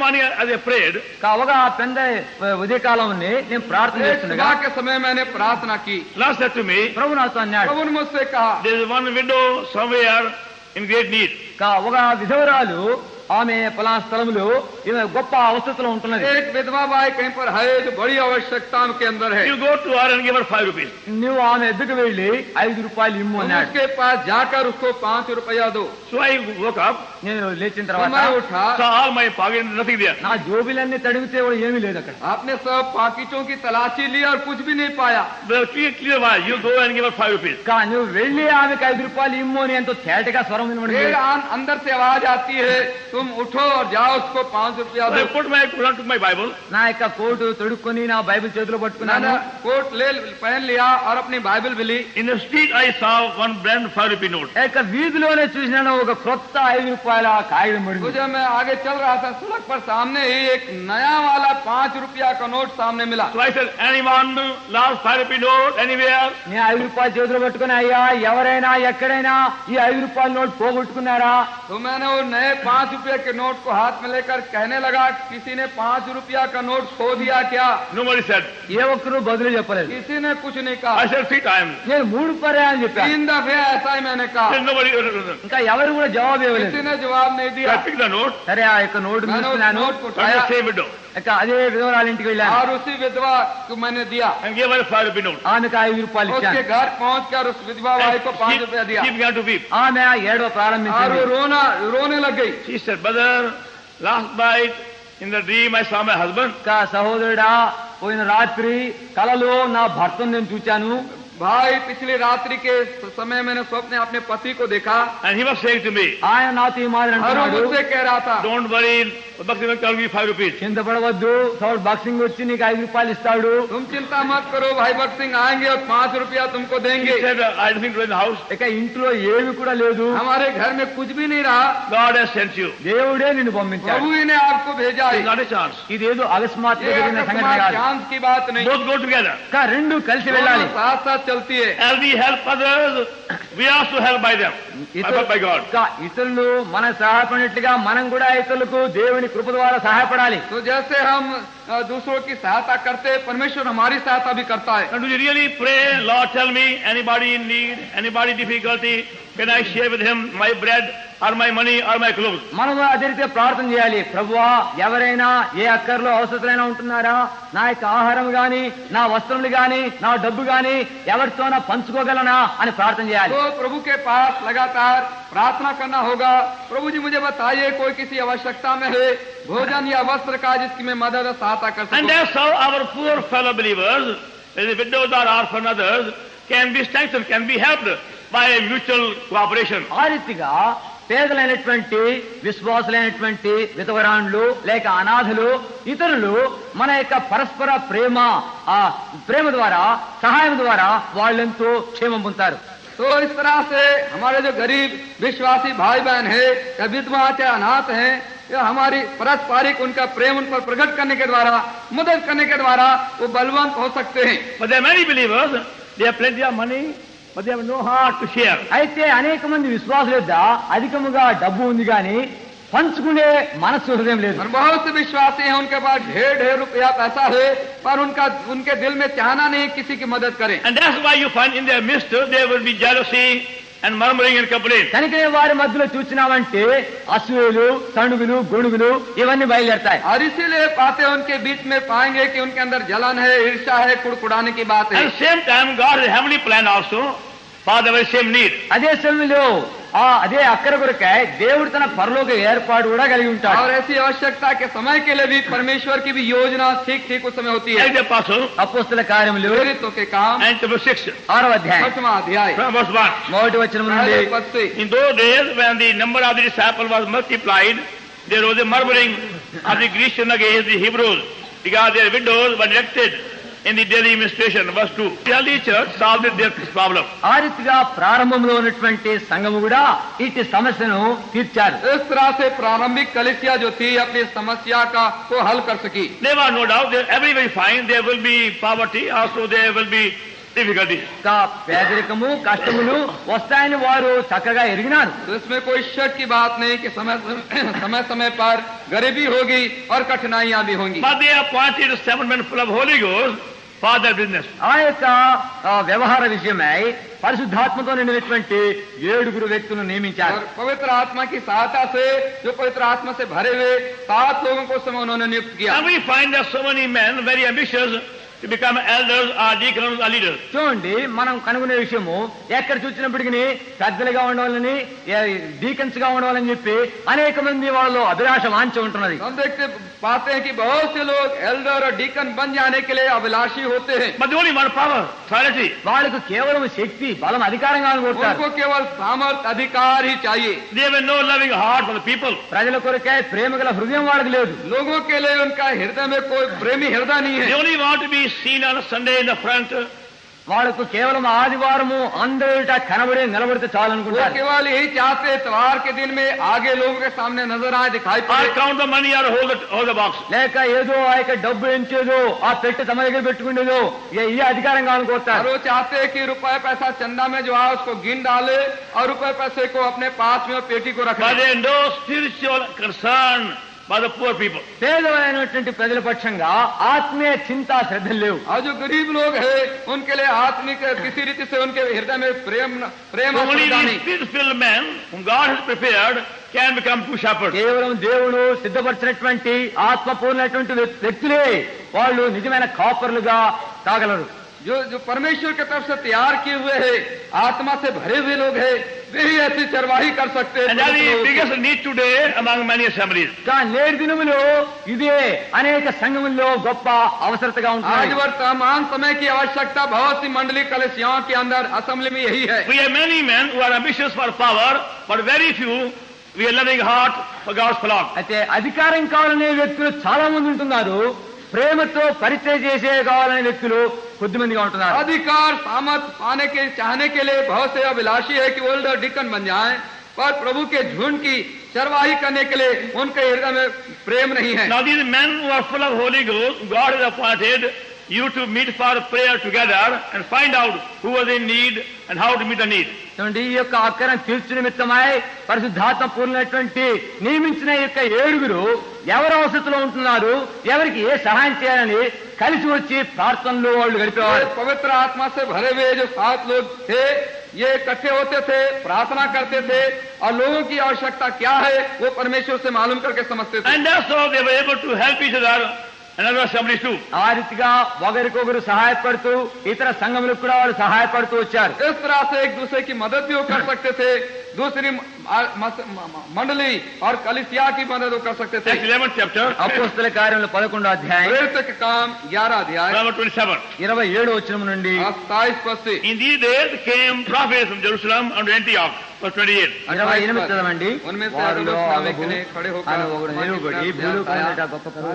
morning as I prayed, అవగా పెద్ద ఉదయకాలం నేను ప్రార్థన చేస్తుండగా सुबह के समय मैंने प्रार्थना की, Lord said to me, ప్రభు నాతో అన్నాడు, प्रभु ने मुझसे कहा, there is one widow somewhere in great need. ఒక విధవరాలు ఆమె పలానా స్థలంలో ఈమె గొప్ప అవస్థలో ఉంటున్నది. एक विधवा बाई कहीं पर है जो बड़ी आवश्यकता के अंदर है. You go to her and give her 5 rupees. నువ్వు ఆమె ఎద్దుకు వెళ్ళి 5 రూపాయలు ఇమ్ము అన్నాడు. उसके पास जाकर उसको 5 रुपया दो. So I woke up, నేను లేచిన తర్వాత मैं उठा, saw all my pocket, nothing there. నా జోబులన్నీ తడిగితే కూడా ఏమీ లేదు అక్కడ. आपने सब पाकिटों की तलाशी ली और कुछ भी नहीं पाया. The clear was, you go and give her 5 rupees. కానీ నువ్వు వెళ్ళి ఆమెకు 5 రూపాయలు ఇమ్ము అని ఎంతో తేటగా స్వరం వినబడింది. फिर अंदर से आवाज आती है, तुम उठो और जाओ उसको 5 रुपया So I दो. put my Quran to my Bible. నా యొక్క కోటు తొడుక్కొని నా బైబిల్ చేతిలో పట్టుకున్నాను. मैंने कोट ले पहन लिया और अपनी बाइबल भी ली. In the street I saw one brand 5 rupee note. యొక్క వీధిలోనే చూసినాను ఒక క్రొత్త 5 రూపాయల కాగితం పడింది. मुझे मैं आगे चल रहा था, सड़क पर सामने ही एक नया वाला 5 रुपया का नोट सामने मिला. So I said, anyone lost 5 rupee note anywhere? నేను 5 రూపాయలు చేతిలో పట్టుకుని, అయ్యా ఎవరైనా ఎక్కడైనా ఈ 5 రూపాయల నోట్ పోగొట్టుకున్నారా? तो मैंने वो नए 5 रुपये के नोट को हाथ में लेकर कहने लगा, किसी ने 5 रुपया का नोट खो दिया क्या? Nobody said. ఏ ఒక్కరు బదులు చెప్పలేదు. किसी ने कुछ नहीं I कहा. said 3 times. నేను 3 పర్యాయం అని చెప్పాను. 3 दफे ऐसा ही मैंने कहा. Then nobody. ఇంకా ఎవరు కూడా జవాబు किसी ఇవ్వలేదు. ने जवाब नहीं So दिया. I picked the note. సరే ఆ యొక్క నోటు मैंने उस తీసుకున్నాను. नोट को From उठाया the same widow ఇక అదే విధవరాల ఇంటికి వెళ్ళాను. और उसी विधवा को मैंने दिया. and gave her 5 rupee note. ఆమెకు 5 రూపాయలు उसके ఇచ్చాను. घर पहुंचकर उस विधवा भाई को 5 रुपया दिया She began to weep. ఆమె ఏడవ और ప్రారంభించింది. वो रोने लग गई. She said, brother, last night in the dream I saw my husband. ఇంకా సహోదరుడా, పోయిన రాత్రి కలలో నా భర్తను నేను చూచాను. भाई पिछली रात्रि के समय मैंने स्वप्न अपने पति को देखा And he was saying to me, ఆయన నాతో ఈ మాదిరి और वो అంటున్నాడు, मुझसे कह रहा था, don't worry, Bhakti will give you 5 rupees. చింతపడవద్దు, సౌడ్ boxing వచ్చి నీకు 5 రూపాయలు ఇస్తాడు. तुम चिंता मत करो, भाई भक्त सिंह आएंगे और 5 रुपया तुमको He देंगे. said, I don't think in the house. ఇక ఇంట్లో ఏమి కూడా లేదు. हमारे घर में कुछ भी नहीं रहा, God has sent you. దేవుడే నిన్ను పంపించాడు. प्रभु ही ने आपको भेजा है. It's not a chance. ఇదేదో అకస్మాత్తుగా ये జరిగిన సంగతి अकस्मात కాదు. चांस की बात नहीं. Both go together. ఇంకా రెండు కలిసి వెళ్ళాలి. दोनों साथ साथ चलती है. As we help others, we are also helped by them, by God. ఇంకా ఇతరులు మన సహాయపడినట్లుగా మనం కూడా ఇతరులకు దేవుని కృప ద్వారా సహాయపడాలి. तो जैसे हम दूसरों की सहायता करते हैं, परमेश्वर हमारी सहायता भी करता है. And do you really pray, Lord, tell me, anybody in need, anybody difficulty, can I share with him my bread or my money or my clothes? మనం అదే రీతిగా ప్రార్థన చేయాలి. ప్రభువా, ఎవరైనా ఏ అక్కర్లో అవసరమైనా ఉంటున్నారా, నా యొక్క ఆహారం గాని, నా వస్త్రములు గాని, నా డబ్బు గాని ఎవరితోనా పంచుకోగలనా అని ప్రార్థన చేయాలి. तो प्रभु के पास लगातार प्रार्थना करना होगा. प्रभु जी मुझे बताइए, कोई किसी आवश्यकता में है, भोजन या वस्त्र का, जिसकी मैं मदद और सहायता कर And सकूं. that's how our poor fellow believers, the widows or orphan others, can be strengthened, can be helped by mutual cooperation. ఆ రీతిగా పేదలైనటువంటి విశ్వాసులైనటువంటి విధవరాండ్లు లేక అనాథలు ఇతరులు మన యొక్క పరస్పర ప్రేమ ఆ ప్రేమ ద్వారా సహాయం ద్వారా వాళ్ళెంతో క్షేమం పొందుతారు. तो इस तरह से हमारे जो गरीब विश्वासी भाई बहन है या विधवा या अनाथ हैं, या हमारी पारस्परिक उनका प्रेम उन पर प्रकट करने के द्वारा, मदद करने के द्वारा वो बलवंत हो सकते हैं. But there are many believers, they have plenty of money, but they have no heart to share. అయితే అనేక మంది విశ్వాసుల యొద్ద అధికముగా డబ్బు ఉంది కానీ పంచుకునే మనస్సు హృదయం లేదు. और बहुत से विश्वासी हैं, उनके पास ढेर ढेर रुपया पैसा है, पर उनके दिल में चाहना नहीं किसी की मदद करें. And that's why you find in their midst there will be jealousy and murmuring and complaint. కనుకనే వారి మధ్యలో చూచినామంటే అసూయలు, తణుగులు, గొణుగులు ఇవన్నీ బయలుదేరతాయి. और इसीलिए पाते उनके बीच में पाएंगे कि उनके अंदर जलन है, ईर्ष्या है, कुड़कुड़ाने की बात है. At the same time, God has a heavenly plan also for the very same need. అదే సమయంలో అదే అక్కర కొరకై దేవుడు తన పరలోక ఏర్పాటు కూడా కలిగి ఉంటాడు. और ऐसी आवश्यकता के समय के लिए भी परमेश्वर की भी योजना ठीक ठीक उस समय होती है. Like the apostle అపోస్తల కార్యములు प्रेरितों के काम and chapter 6, 6వ అధ్యాయం 8वां अध्याय from verse 1. మొదటి వచనం నుండి, पहले पद से. In those days when the number of the disciples was multiplied, there was a murmuring of the Grecians against the Hebrews, because their widows were neglected in the daily administration. Verse 2. The early church solved their problem. ఆ రీతిగా ప్రారంభంలో ఉన్నటువంటి సంఘము కూడా ఇట్టి సమస్యను తీర్చారు. इस तरह से प्रारंभिक कलीसिया जो थी अपनी समस्या को हल कर सकी. There was no doubt that everywhere you find there will be poverty, also there will be difficulties. పేదరికము కష్టములు వస్తాయని వారు చక్కగా ఎరిగినారు. तो इसमें कोई शक की बात नहीं कि समय समय पर गरीबी होगी और कठिनाइयां भी होंगी. But they appointed 7 men full of Holy Ghost for their business. ఆ యొక్క వ్యవహార విషయమై పరిశుద్ధాత్మతో నిండినటువంటి 7 వ్యక్తులను నియమించారు. और पवित्र आत्मा की सहायता से जो पवित्र आत्मा से भरे हुए 7 लोगों को समय उन्होंने नियुक्त किया. And we find that so many men very ambitious to become elders or deacons or leaders. చూడండి, మనం కనుగొనే విషయము ఎక్కడ చూసినప్పటికీ పెద్దలుగా ఉండవాలని డీకన్స్ గా ఉండవాలని చెప్పి అనేక మంది వాళ్ళలో అభిలాష వాంఛ ఉంటున్నది. हम देखते पाते हैं कि बहुत से लोग एल्डर और डीकन बन जाने के लिए अभिलाषी होते हैं. But they only want power, authority. వాళ్ళకు కేవలం శక్తి బలం అధికారం కావాలనుకుంటారు. उनको केवल सामर्थ अधिकार ही चाहिए. They have no loving heart for the people. ప్రజల కొరకే ప్రేమ గల హృదయం వాళ్ళకి లేదు. लोगों के लिए उनका हृदय में कोई प्रेमी हृदय नहीं They है. only want to be seen on a Sunday in the front. వాళ్ళకు కేవలం ఆదివారము అందరిట కనబడి నిలబడితే చాలు वो అనుకుంటారు. केवल यही चाहते हैं त्योहार के दिन में आगे लोगों के सामने नजर आए, दिखाई Or पड़े. count the money or hold the box. లేక ఏదో ఆ యొక్క డబ్బు ఎంచేదో ఆ పెట్టి తమ దగ్గర పెట్టుకునేదో ఇది అధికారం और కావాలనుకుంటారు. वो चाहते हैं कि रुपए पैसा चंदा में जो है उसको गिन डाले और रुपए पैसे को अपने पास में और पेटी को रख But ले. they have no spiritual concern for the poor people. పేదలైనటువంటి ప్రజల పక్షంగా ఆత్మీయ చింత శ్రద్ధలు లేవు. और जो गरीब लोग हैं उनके लिए आत्मिक किसी रीति से उनके हृदय में प्रेम और Only श्रद्धा these नहीं. spiritual men whom God has prepared can become true shepherds. కేవలం దేవుడు సిద్ధపరిచినటువంటి ఆత్మపూర్ణటువంటి వ్యక్తులే వాళ్ళు నిజమైన కాపర్లుగా కాగలరు. जो परमेश्वर की तरफ से तैयार किए हुए हैं, आत्मा से भरे हुए लोग हैं, वे ही ऐसी चरवाही कर सकते हैं. And that is the biggest need today among many assemblies. కానీ నేటి దినములో ఇదే అనేక సంఘముల్లో గొప్ప అవసరతగా आज ఉంటుంది. वर्तमान समय की आवश्यकता बहुत सी मंडली कलिसियाओं के अंदर असेंबली में यही है. We have many men who are ambitious for power, but very few we are loving heart for God's flock. అయితే అధికారం కావాలనే వ్యక్తులు చాలా మంది ఉంటున్నారు. ప్రేమతో పరిచయం చేసే కావాలనే వ్యక్తులు కొద్దిమందిగా ఉంటున్నారు. अधिकार सामर्थ पाने के चाहने के लिए बहुत से अभिलाषी है कि ओल्डर डिकन बन जाएं, पर प्रभु के झुंड की चरवाही करने के लिए उनके हृदय में प्रेम नहीं है. Now these men who are full of Holy Ghost, God has appointed you to meet for prayer together and find out who was in need and how to meet the need. చూడండి, ఈ యొక్క అక్కరం తీర్చు నిమిత్తమై పరిశుద్ధాత్మ పూర్ణమైనటువంటి నియమించిన ఈ యొక్క 7 ఎవరు అవసరతలో ఉంటున్నారు, ఎవరికి ఏ సహాయం చేయాలని కలిసి వచ్చి ప్రార్థనలో వాళ్ళు గడిపేవారు. पवित्र आत्मा से भरे हुए जो 7 लोग थे, ये इकट्ठे होते थे, प्रार्थना करते थे और लोगों की आवश्यकता क्या है वो परमेश्वर से मालूम करके समझते थे. And that's how they were able to help each other and other assemblies too. ఆ రీతిగా ఒకరికొకరు సహాయపడుతూ ఇతర సంఘములకు కూడా వాళ్ళు సహాయపడుతూ వచ్చారు. इस तरह से एक दूसरे की मदद भी वो कर सकते थे, दूसरी मंडली और कलिसिया की मदद वो कर सकते थे. Acts 11th chapter, అపోస్తల కార్యములు 11వ అధ్యాయం प्रेरित के काम 11 अध्याय number 27. 27వ వచనం నుండి 27 पद से. In these days came prophets from Jerusalem unto Antioch, verse 28. 28 చదవండి. उनमें से వారిలో अगुलों ఆమెకు के लिए खड़े होकर ఆమె ఒకడు నిలువబడి భూలోకమంతటా గొప్ప కరువు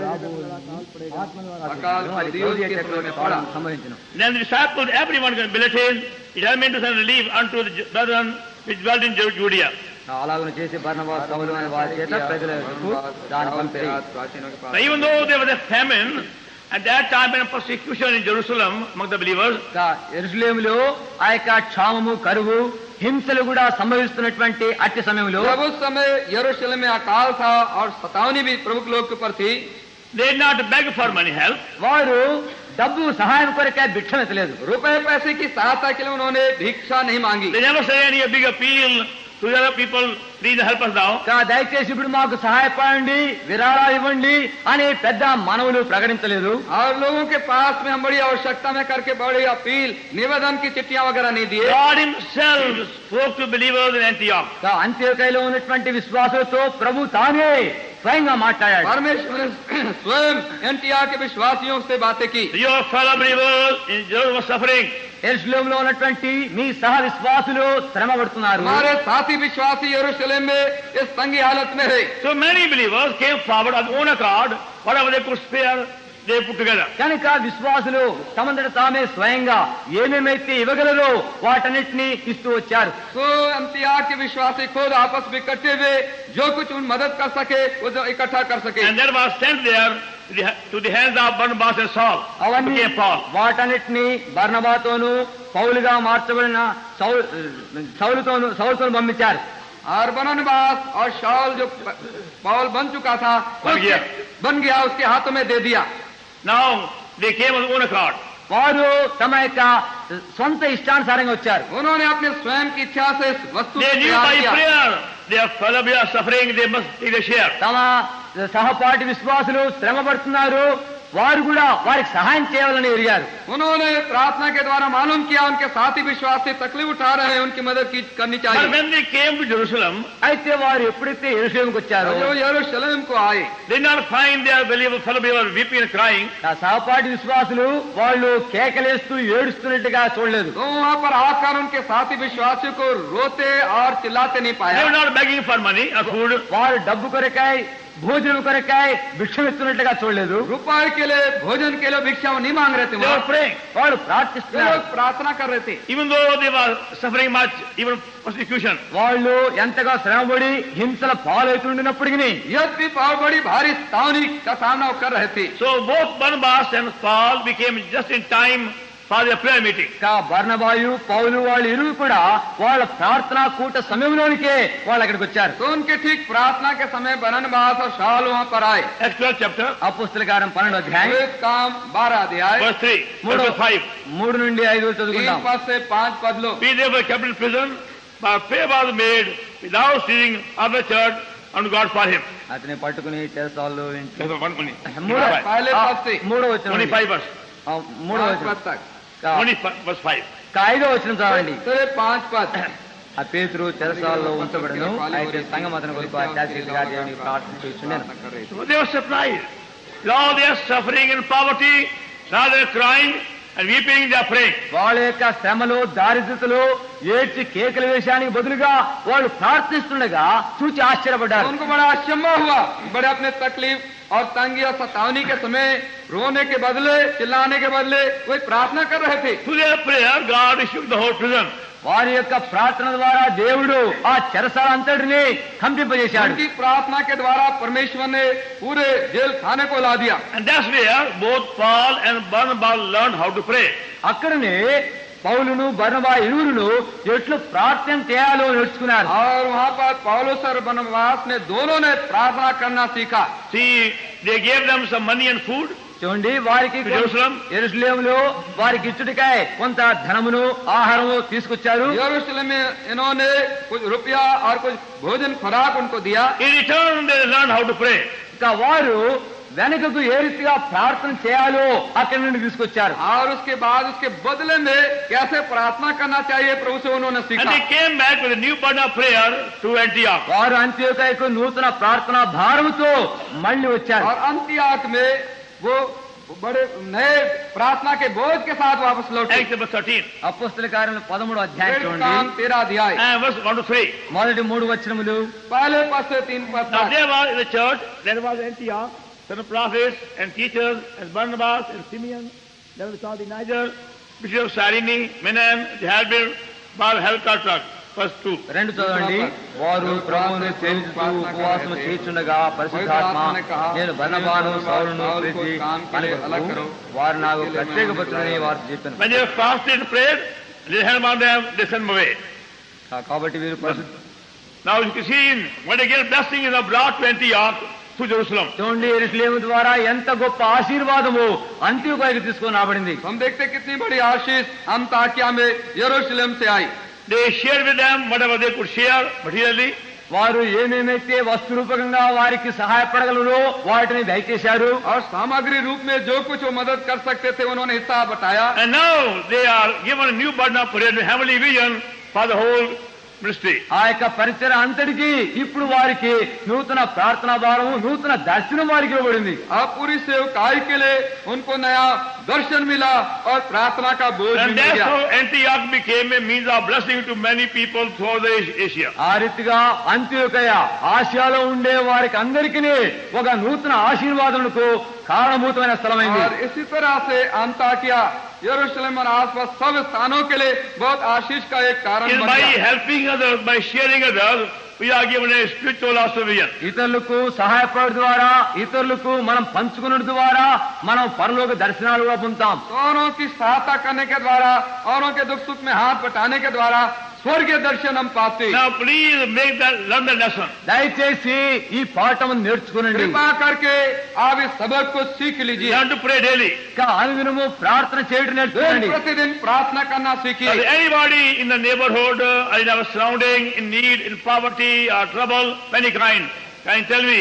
अकाल नदियों के स्रोत में पड़ा. సంభవించును. Then the disciples, everyone can bulletin, it has meant to send relief unto the brethren which dwelt in Judea. అలాగను చేసి బర్నబాస్ సౌలు అనే వారి చేత ప్రజలకు దాని పంపిణీ. Now, even though there was a famine at that time and persecution in Jerusalem among the believers, యెరూషలేములో ఆ యొక్క క్షామము కరువు హింసలు కూడా సంభవిస్తున్నటువంటి అట్టి సమయంలో जब उस समय यरूशलेम में अकाल था और सतावनी भी प्रमुख लोग के ऊपर थी, they did not beg for money help. వారు డబ్బు సహాయం కొరకే భిక్షమెత్తలేదు. रुपए पैसे की सहायता के लिए उन्होंने भिक्षा नहीं मांगी. They never say any big appeal to the other people, please help us now. దయచేసి ఇప్పుడు మాకు సహాయపడండి, విరాళాలు ఇవ్వండి అని పెద్ద మనవులు ప్రకటించలేదు. और लोगों के पास में हम बड़ी आवश्यकता में करके बड़ी अपील निवेदन की चिट्ठियां वगैरह नहीं दिए. God himself spoke to believers in Antioch. అంత్యోకయలో ఉన్నటువంటి విశ్వాసులతో ప్రభు తానే స్వయంగా మాట్లాడాడు. परमेश्वर ने स्वयं एंटिया के विश्वासियों से बातें की. Your fellow believers in Jerusalem were suffering. యెరూషలేములో ఉన్నటువంటి మీ సహ విశ్వాసులు శ్రమ పడుతున్నారు. हमारे साथी विश्वासी यरूशलेम में इस तंगी हालत में है. So many believers came forward on their own accord, whatever they could spare, they put together. కనుక విశ్వాసులు తమంతట తామే స్వయంగా ఏమేమైతే ఇవ్వగలరో వాటన్నిటినీ ఇస్తూ వచ్చారు. तो एंटिया के विश्वासी खुद आपस में इकट्ठे हुए जो कुछ उन मदद कर सके वो जो इकट्ठा कर सके. And there was sent there to the hands of Barnabas and Saul, అవన్నీ became Paul. వాటన్నిటిని బర్నబాతోను పౌలుగా మార్చబడిన సౌలుతోను పంపించారు. और बरनबास और शाऊल जो पौल बन चुका था बन गया उसके हाथों में दे दिया. Now they came on their own accord. వారు తమ యొక్క సొంత ఇష్టానుసారంగా వచ్చారు. उन्होंने अपने स्वयं की इच्छा से इस वस्तु They को knew तैयार by किया. prayer their fellow are suffering, they must take a share. తమ సహపాఠి విశ్వాసులు శ్రమ పడుతున్నారు, వారు కూడా వారికి సహాయం చేయాలని ఎరిగారు. उन्होंने प्रार्थना के द्वारा मालूम किया उनके साथी विश्वासी तकलीफ उठा रहे हैं, उनकी मदद करनी But चाहिए. when they came to Jerusalem, అయితే వారు ఎప్పుడైతే యెరూషలేముకు వచ్చారో जो यरूशलेम को आए they did not find their fellow believers weeping and crying. ఆ సహపాఠి విశ్వాసులు వాళ్ళు కేకలేస్తూ ఏడుస్తున్నట్టుగా చూడలేదు. तो वहाँ पर आकर उनके साथी विश्वासियों को रोते और चिल्लाते नहीं They पाया. were not begging for money or food. వారు డబ్బు కొరకాయ భోజనం కొరకాయ భిక్షం ఇస్తున్నట్టుగా చూడలేదు. रुपए के लिए भोजन के लिए भिक्षा नहीं मांग रहे थे. They were praying. వాళ్ళు वे ప్రార్థిస్తున్నారు. लोग प्रार्थना कर रहे थे. Even though they were suffering much, even persecution. వాళ్ళు ఎంతగా శ్రమపడి హింసల పాలవుతుండినప్పటికీ यद्यपि बहुत बड़ी भारी तावनी का सामना वो कर रहे थे. So both Barnabas and Paul became just in time for their prayer meeting. బర్నబాయు పౌలు వాళ్ళు ఇరువు కూడా వాళ్ళ ప్రార్థనా కూట సమయంలోనికే వాళ్ళు అక్కడికి వచ్చారు. तो उनके ठीक प्रार्थना के समय बरनबास और शाऊल वहाँ पर आए. Acts 12 chapter, అపోస్తల కార్యం 12వ అధ్యాయం वे काम 12 अध्याय verse 3, verse 5. 3 నుండి 5 3 చదువుకుందాం. पद से 5 पद लो. We therefore kept in prison, but prayer was made without ceasing of the church unto God for him. అతని పట్టుకుని చేసాళ్ళు That's the one money. पहले पद से 3వ వచనం 25 verse. 3వ 5 వచనం पद तक. 25 verse 5. 5వ వచనం చదవండి. से 5 पद. ఆ పేతురు చెరసాలలో ఉంచబడను, అయితే సంఘం అతని కొరకు అత్యాశీలుగా దేవునికి ప్రార్థన చేస్తుండెను. So they were surprised. With all their suffering and poverty, now they are crying and weeping, they are praying. వాళ్ళ యొక్క శ్రమలు దారిద్రతలు ఏడ్చి కేకల వేషానికి బదులుగా వాళ్ళు ప్రార్థిస్తుండగా చూచి ఆశ్చర్యపడ్డారు. उनको बड़ा अचंभा हुआ. बड़े अपने तकलीफ और तंगी और सतावनी के समय रोने के बदले चिल्लाने के बदले वे प्रार्थना कर रहे थे. Through their prayer, God issued the whole prison. వారి యొక్క ప్రార్థన ద్వారా దేవుడు ఆ చెరసాల అంతటిని కంపింపజేశాడు. उनकी प्रार्थना के द्वारा परमेश्वर ने पूरे जेल खाने को ला दिया. And that's where both Paul and Barnabas learned how to pray. అక్కడనే పౌలును బర్నబా ఇరువురును ఎట్లు ప్రార్థన చేయాలో నేర్చుకున్నారు. और वहाँ पर पौलुस और बरनबास ने दोनों ने प्रार्थना करना सीखा. See, they gave them some money and food. చూడండి, వారికి Jerusalem. యెరూషలేములో వారికి ఇచ్చుటికాయ కొంత ధనమును ఆహారము తీసుకొచ్చారు. यरूशलेम में इन्होंने कुछ रुपया और कुछ भोजन खुराक उनको दिया. In return, they learned how to pray. ఇంకా వారు వెనకకు ఏ రీతిగా ప్రార్థన చేయాలో అక్కడి నుండి తీసుకొచ్చారు. और उसके बाद उसके बदले में कैसे प्रार्थना करना चाहिए प्रभु से उन्होंने And सीखा. they came back with a new burden of prayer to Antioch. వారు అంత్యోకయకు నూతన ప్రార్థనా భారముతో మళ్ళీ వచ్చారు. और अंत्याक में वो बड़े नए प्रार्थना के बोझ के साथ वापस लौटे. Acts chapter 13, అపోస్తల కార్యం 13వ అధ్యాయం काम చూడండి. 13 अध्याय and verse 1 to 3. మొదటి 3 వచనములు. पहले पद से 3 पद Now तक. there was in the church, there was Antioch, some prophets and teachers, and Barnabas and Simeon, there was the Niger, Bishop of Cyrene, Menan, the Halbir, Bar Helkatak. Verse 2. 2 చదవండి. వారు ప్రభువును సేవించుతూ ఉపవాసము చేయుచుండగా పరిశుద్ధాత్మ నేను బర్నబాను సౌలును పిలిచి కనుగొనుము, వారు నాకు ప్రత్యేకపరచునని వారు చెప్పాను. When they were fasted and prayed, they had on them, they sent them away. కాబట్టి వీరు పరిశుద్ధ Now you can see what again blessing is brought to Antioch through Jerusalem. చూడండి, యెరూషలేము ద్వారా ఎంత గొప్ప ఆశీర్వాదము అంత్యోకయకు తీసుకొని రాబడింది. हम देखते कितनी बड़ी आशीष अंताकिया में यरूशलेम से आई. They shared with them whatever they could share materially. వారు ఏమేమైతే వస్తురూపకంగా వారికి సహాయపడగలరో వాటిని దయచేశారు. और सामग्री रूप में जो कुछ वो मदद कर सकते थे उन्होंने हिस्सा बताया. And now they are given a new burden of prayer, a heavenly vision for the whole ministry. ఆ యొక్క పరిచయ అంతటికి ఇప్పుడు వారికి నూతన ప్రార్థనా భారము, నూతన దర్శనం వారికి ఇవ్వబడింది. अब पूरी सेवकाई के लिए उनको नया दर्शन मिला और प्रार्थना का बोझ And मिल that's गया. how Antioch became a means of blessing to many people throughout the Asia. ఆ రీతిగా అంత్యోకయ ఆసియాలో ఉండే వారికి అందరికీ ఒక నూతన ఆశీర్వాదములకు కారణభూతమైన స్థలమైంది. और इसी तरह से अंताकिया यरूशलेम और आसपास सब स्थानों के लिए बहुत आशीष का एक कारण Is बन by गया. helping others, by sharing others, we are given a spiritual also vision. ఇతరులకు సహాయపడడం ద్వారా, ఇతరులకు మనం పంచుకున్న ద్వారా మనం పరలోక దర్శనాలు కూడా పొందుతాం. औरों की सहायता करने के द्वारा, औरों के दुख सुख में हाथ बटाने के द्वारा स्वर्गीय दर्शन हम पाते. Now please learn the lesson. దయచేసి ఈ పాఠం నేర్చుకునండి. कृपा करके आप इस सबक को सीख लीजिए. Learn to pray daily. ఇంకా అనుదినము ప్రార్థన చేయడం నేర్చుకోండి. प्रतिदिन प्रार्थना करना सीखिए. Is anybody in the neighborhood or in our surrounding in need, in poverty or trouble of any kind? Can you tell me?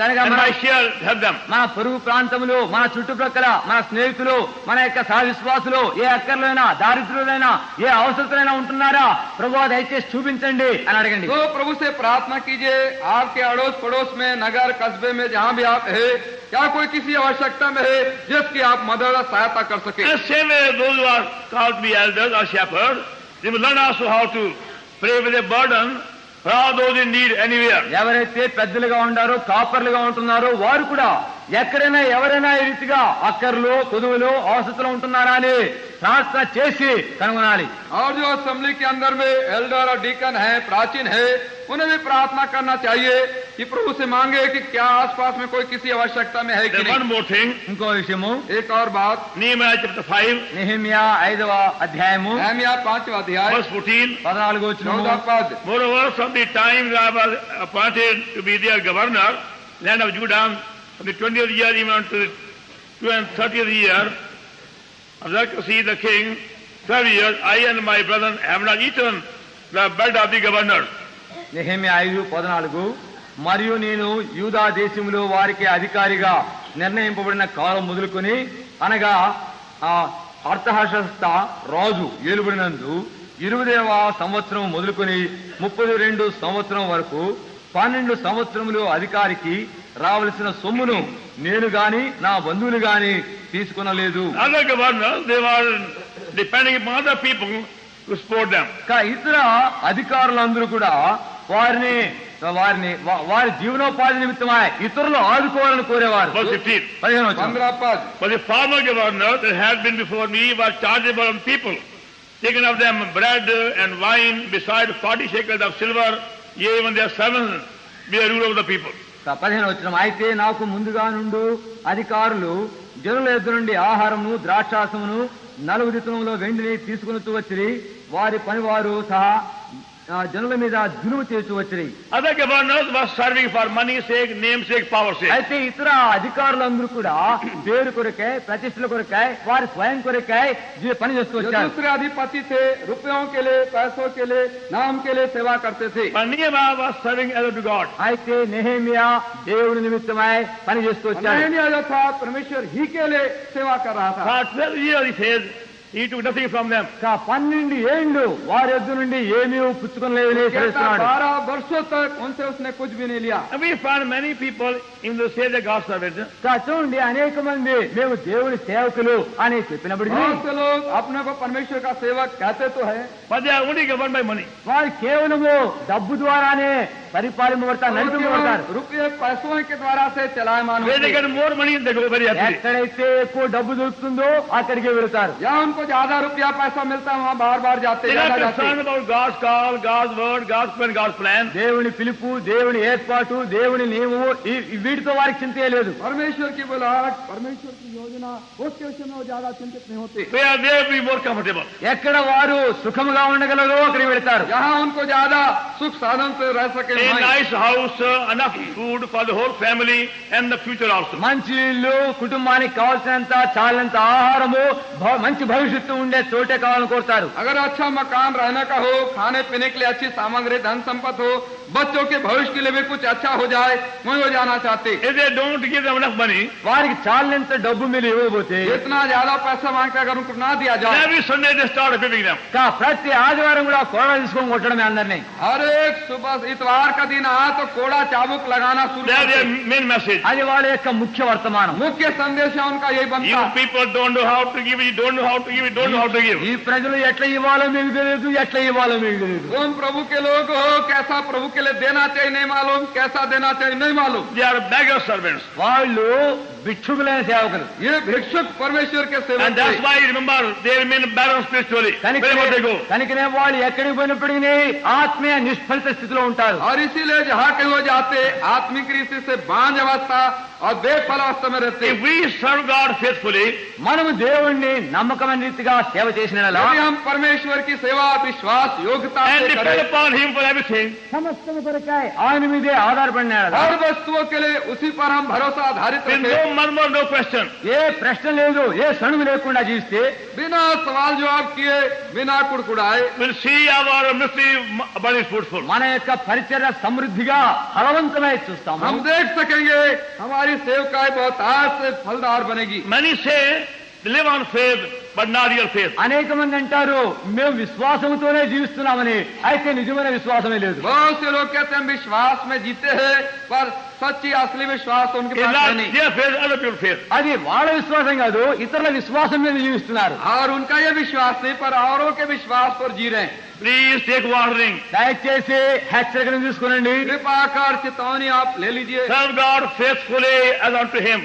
కనుక And మన I shall help them. మన పొరుగు ప్రాంతములు, మన చుట్టుప్రక్కల మన స్నేహితులు, మన యొక్క సహ విశ్వాసులు ఏ అక్కర్లైనా, దారిద్రులైనా, ఏ అవసరతలైనా ఉంటున్నారా, ప్రభువా దయచేసి చూపించండి అని అడగండి. तो प्रभु से प्रार्थना कीजिए. आपके अड़ोस पड़ोस में, नगर कस्बे में, जहाँ भी आप है, क्या कोई किसी आवश्यकता में है जिसकी आप मदद और सहायता कर सके. And same way those who are called to be elders or shepherds, they will learn also how to pray with a burden for all those in need anywhere. ఎవరైతే పెద్దలుగా ఉండారో, కాపర్లుగా ఉంటున్నారో వారు కూడా ఎక్కడైనా ఎవరైనా ఈ రీతిగా అక్కర్లు, కొదువులు, అవసరతలు ఉంటున్నారా అని ప్రార్థన చేసి కనుగొనాలి. और जो असेंबली के अंदर में एल्डर और डीकन है, प्राचीन है, उन्हें भी प्रार्थना करना चाहिए कि प्रभु से मांगे कि क्या आसपास में कोई किसी आवश्यकता में है कि Then one नहीं. more thing, ఇంకో విషయము, एक और बात, Nehemiah chapter 5, నెహెమ్యా 5వ అధ్యాయము नहम्याह 5वां अध्याय verse 14. 14వ వచనము. 14 पद. Moreover, from the time I was appointed to be their governor, land of Judah, from the 20th year even unto the 30th year of Xerxes the king, 12 years, I and my brethren have not eaten the bread of the governor. Nehemiah 5:14 మరియు నేను యూదా దేశంలో వారికి అధికారిగా నిర్ణయింపబడిన కాలం మొదలుకొని, అనగా అర్థహర్షస్త రాజు ఏలుబడినందు 20వ సంవత్సరం మొదలుకొని 32 సంవత్సరం వరకు 12 సంవత్సరములు అధికారికి రావలసిన సొమ్మును నేను గాని నా బంధువులు గాని తీసుకొనలేదు. Other governors, they were depending upon other people to support them. ఇతర అధికారులందరూ కూడా వారి జీవనోపాధి నిమిత్తమై ఇతరులు ఆదుకోవాలని కోరేవారు. Verse 15. 15వ వచనం. 15 पद. But the former governor that had been before me was chargeable on people, taken of them bread and wine, beside 40 shekels of silver, yea, even their servants be a rule of the people. 15వ వచనం. అయితే నాకు ముందుగా నుండు అధికారులు జనుల ఎదురు నుండి ఆహారమును, ద్రాక్షాసమును, 4 దినములో వెండిని తీసుకుని వచ్చిరి. వారి పనివారు సహా జనుల మీద జులుము చేసి వచ్చిరి. Other governors were serving for money's sake, namesake, power's sake. అయితే ఇతర అధికారులందరూ కూడా పేరు కొరకై, ప్రతిష్టల కొరకై, వారి స్వయం కొరకై పని చేస్తూ जो వచ్చారు. दूसरे अधिपति थे, रुपयों के लिए, पैसों के लिए, नाम के लिए सेवा करते थे. But Nehemiah was serving as to God. అయితే నెహెమ్యా దేవుని నిమిత్తమై పని చేస్తూ వచ్చాడు. नहम्याह जो था परमेश्वर ही के लिए सेवा कर रहा था. For 12 years, he says, he took nothing from them. 12 ఏళ్ళు వారి ఎద్దు నుండి ఏమీ పుచ్చుకొనలేదని कहता తెలుస్తున్నాడు. 12 वर्षों तक उनसे उसने कुछ भी नहीं लिया. And we find many people, even though say they're God's servants, చూడండి, అనేక మంది మేము దేవుని సేవకులు అని చెప్పినప్పటికీ बहुत से लोग अपने को परमेश्वर का सेवक कहते तो है, but they are only governed by money. వారు కేవలము డబ్బు ద్వారానే పరిపాలింపబడతారు, నడిపింపబడతారు. रुपये पैसों के द्वारा से चलायमान Where they होते get more money, they go very happily. ఎక్కడైతే ఎక్కువ డబ్బు దొరుకుతుందో అక్కడికే వెళతారు. या उनको ज्यादा रुपया पैसा मिलता है वहाँ बार बार जाते, They ज्यादा are जाते. concerned about God's call, God's word, God's plan, God's plan. దేవుని పిలుపు, దేవుని ఏర్పాటు, దేవుని నియమము, వీటితో వారికి చింతే లేదు. परमेश्वर की बुलाहट, परमेश्वर की योजना, उसके विषय में वो ज्यादा चिंतित नहीं होते. They are there to be more comfortable. ఎక్కడ వారు సుఖముగా ఉండగలరో అక్కడికి వెళతారు. यहाँ उनको ज्यादा सुख साधन से रह सके. A nice house, enough food for the whole family and the future also. మంచి ఇల్లు, కుటుంబానికి కావాల్సినంత చాలినంత ఆహారము, మంచి భవిష్యత్తు ఉండే చోటే కావాలని కోరుతారు. अगर अच्छा मकान रहने का हो, खाने पीने के लिए अच्छी सामग्री, धन संपत्ति हो, बच्चों के भविष्य के लिए भी कुछ अच्छा हो जाए, वही हो जाना चाहते. If they don't give them enough money, వారికి చాలినంత డబ్బు మీరు ఇవ్వకపోతే इतना ज्यादा पैसा मांगते अगर उनको ना दिया जाए, every Sunday they start whipping them. ప్రతి ఆదివారం కూడా కోడ తీసుకొని కొట్టడమే అందరినీ. हर एक सुबह इतवार का दिन आया तो कोड़ा चाबुक लगाना शुरू They are their करते. main message. అది వాళ్ళ యొక్క ముఖ్య వర్తమానం. मुख्य संदेश है उनका यही बनता You है. people don't know how to give, you don't know how to give, you don't know how to give. ఈ ప్రజలు ఎట్లా ఇవ్వాలో మీకు తెలియదు, ఎట్లా ఇవ్వాలో మీకు తెలియదు. तुम प्रभु के लोग हो, कैसा प्रभु के लिए देना चाहिए नहीं मालूम, कैसा देना चाहिए नहीं मालूम। They are beggar servants. వాళ్ళు భిక్షుకులైన సేవకులు. ये भिक्षुक परमेश्वर के सेवक And that's थे। why, remember, they remain barren spiritually. Wherever they go. కనుకనే వాళ్ళు ఎక్కడికి పోయినప్పటికీ ఆత్మీయ నిష్ఫలిత స్థితిలో ఉంటారు. और इसीलिए जहाँ कहीं वो जाते आत्मिक रीति से बांझ अवस्था और बेफल अवस्था में रहते। If we serve God faithfully, మనము దేవుణ్ణి నమ్మకమైన రీతిగా సేవ చేసిన యెడల, यदि हम परमेश्वर की सेवा विश्वास योग्यता and से depend करें, upon Him for everything, సమస్తము కొరకై ఆయన మీదే ఆధారపడిన యెడల, हर वस्तुओं के लिए उसी पर हम भरोसा आधारित with रखें, no murmur, no question, ఏ ప్రశ్న లేదు, ఏ సణుగు లేకుండా జీవిస్తే बिना सवाल जवाब किए, बिना कुड़कुड़ाए, we'll see our ministry burning fruitful. మన యొక్క పరిచర్య సమృద్ధిగా ఫలవంతమై చూస్తాము. हम देख सकेंगे हमारी सेवकाई बहुत आज से फलदार बनेगी। Many say they live on faith, but not real faith. అనేక మంది అంటారు మేము విశ్వాసంతోనే జీవిస్తున్నామని, అయితే నిజమైన విశ్వాసమే లేదు. बहुत से लोग कहते हैं हम विश्वास में जीते हैं, पर सच्ची असली विश्वास उनके It's पास not है नहीं। their faith, other people's faith. అది వాళ్ళ విశ్వాసం కాదు, ఇతరుల విశ్వాసం మీద జీవిస్తున్నారు. और उनका ये विश्वास नहीं, पर औरों के विश्वास पर जी रहे हैं। Please take warning. దయచేసి హెచ్చరికను తీసుకునండి. कृपा कर चेतावनी आप ले लीजिए। Serve God faithfully as unto Him.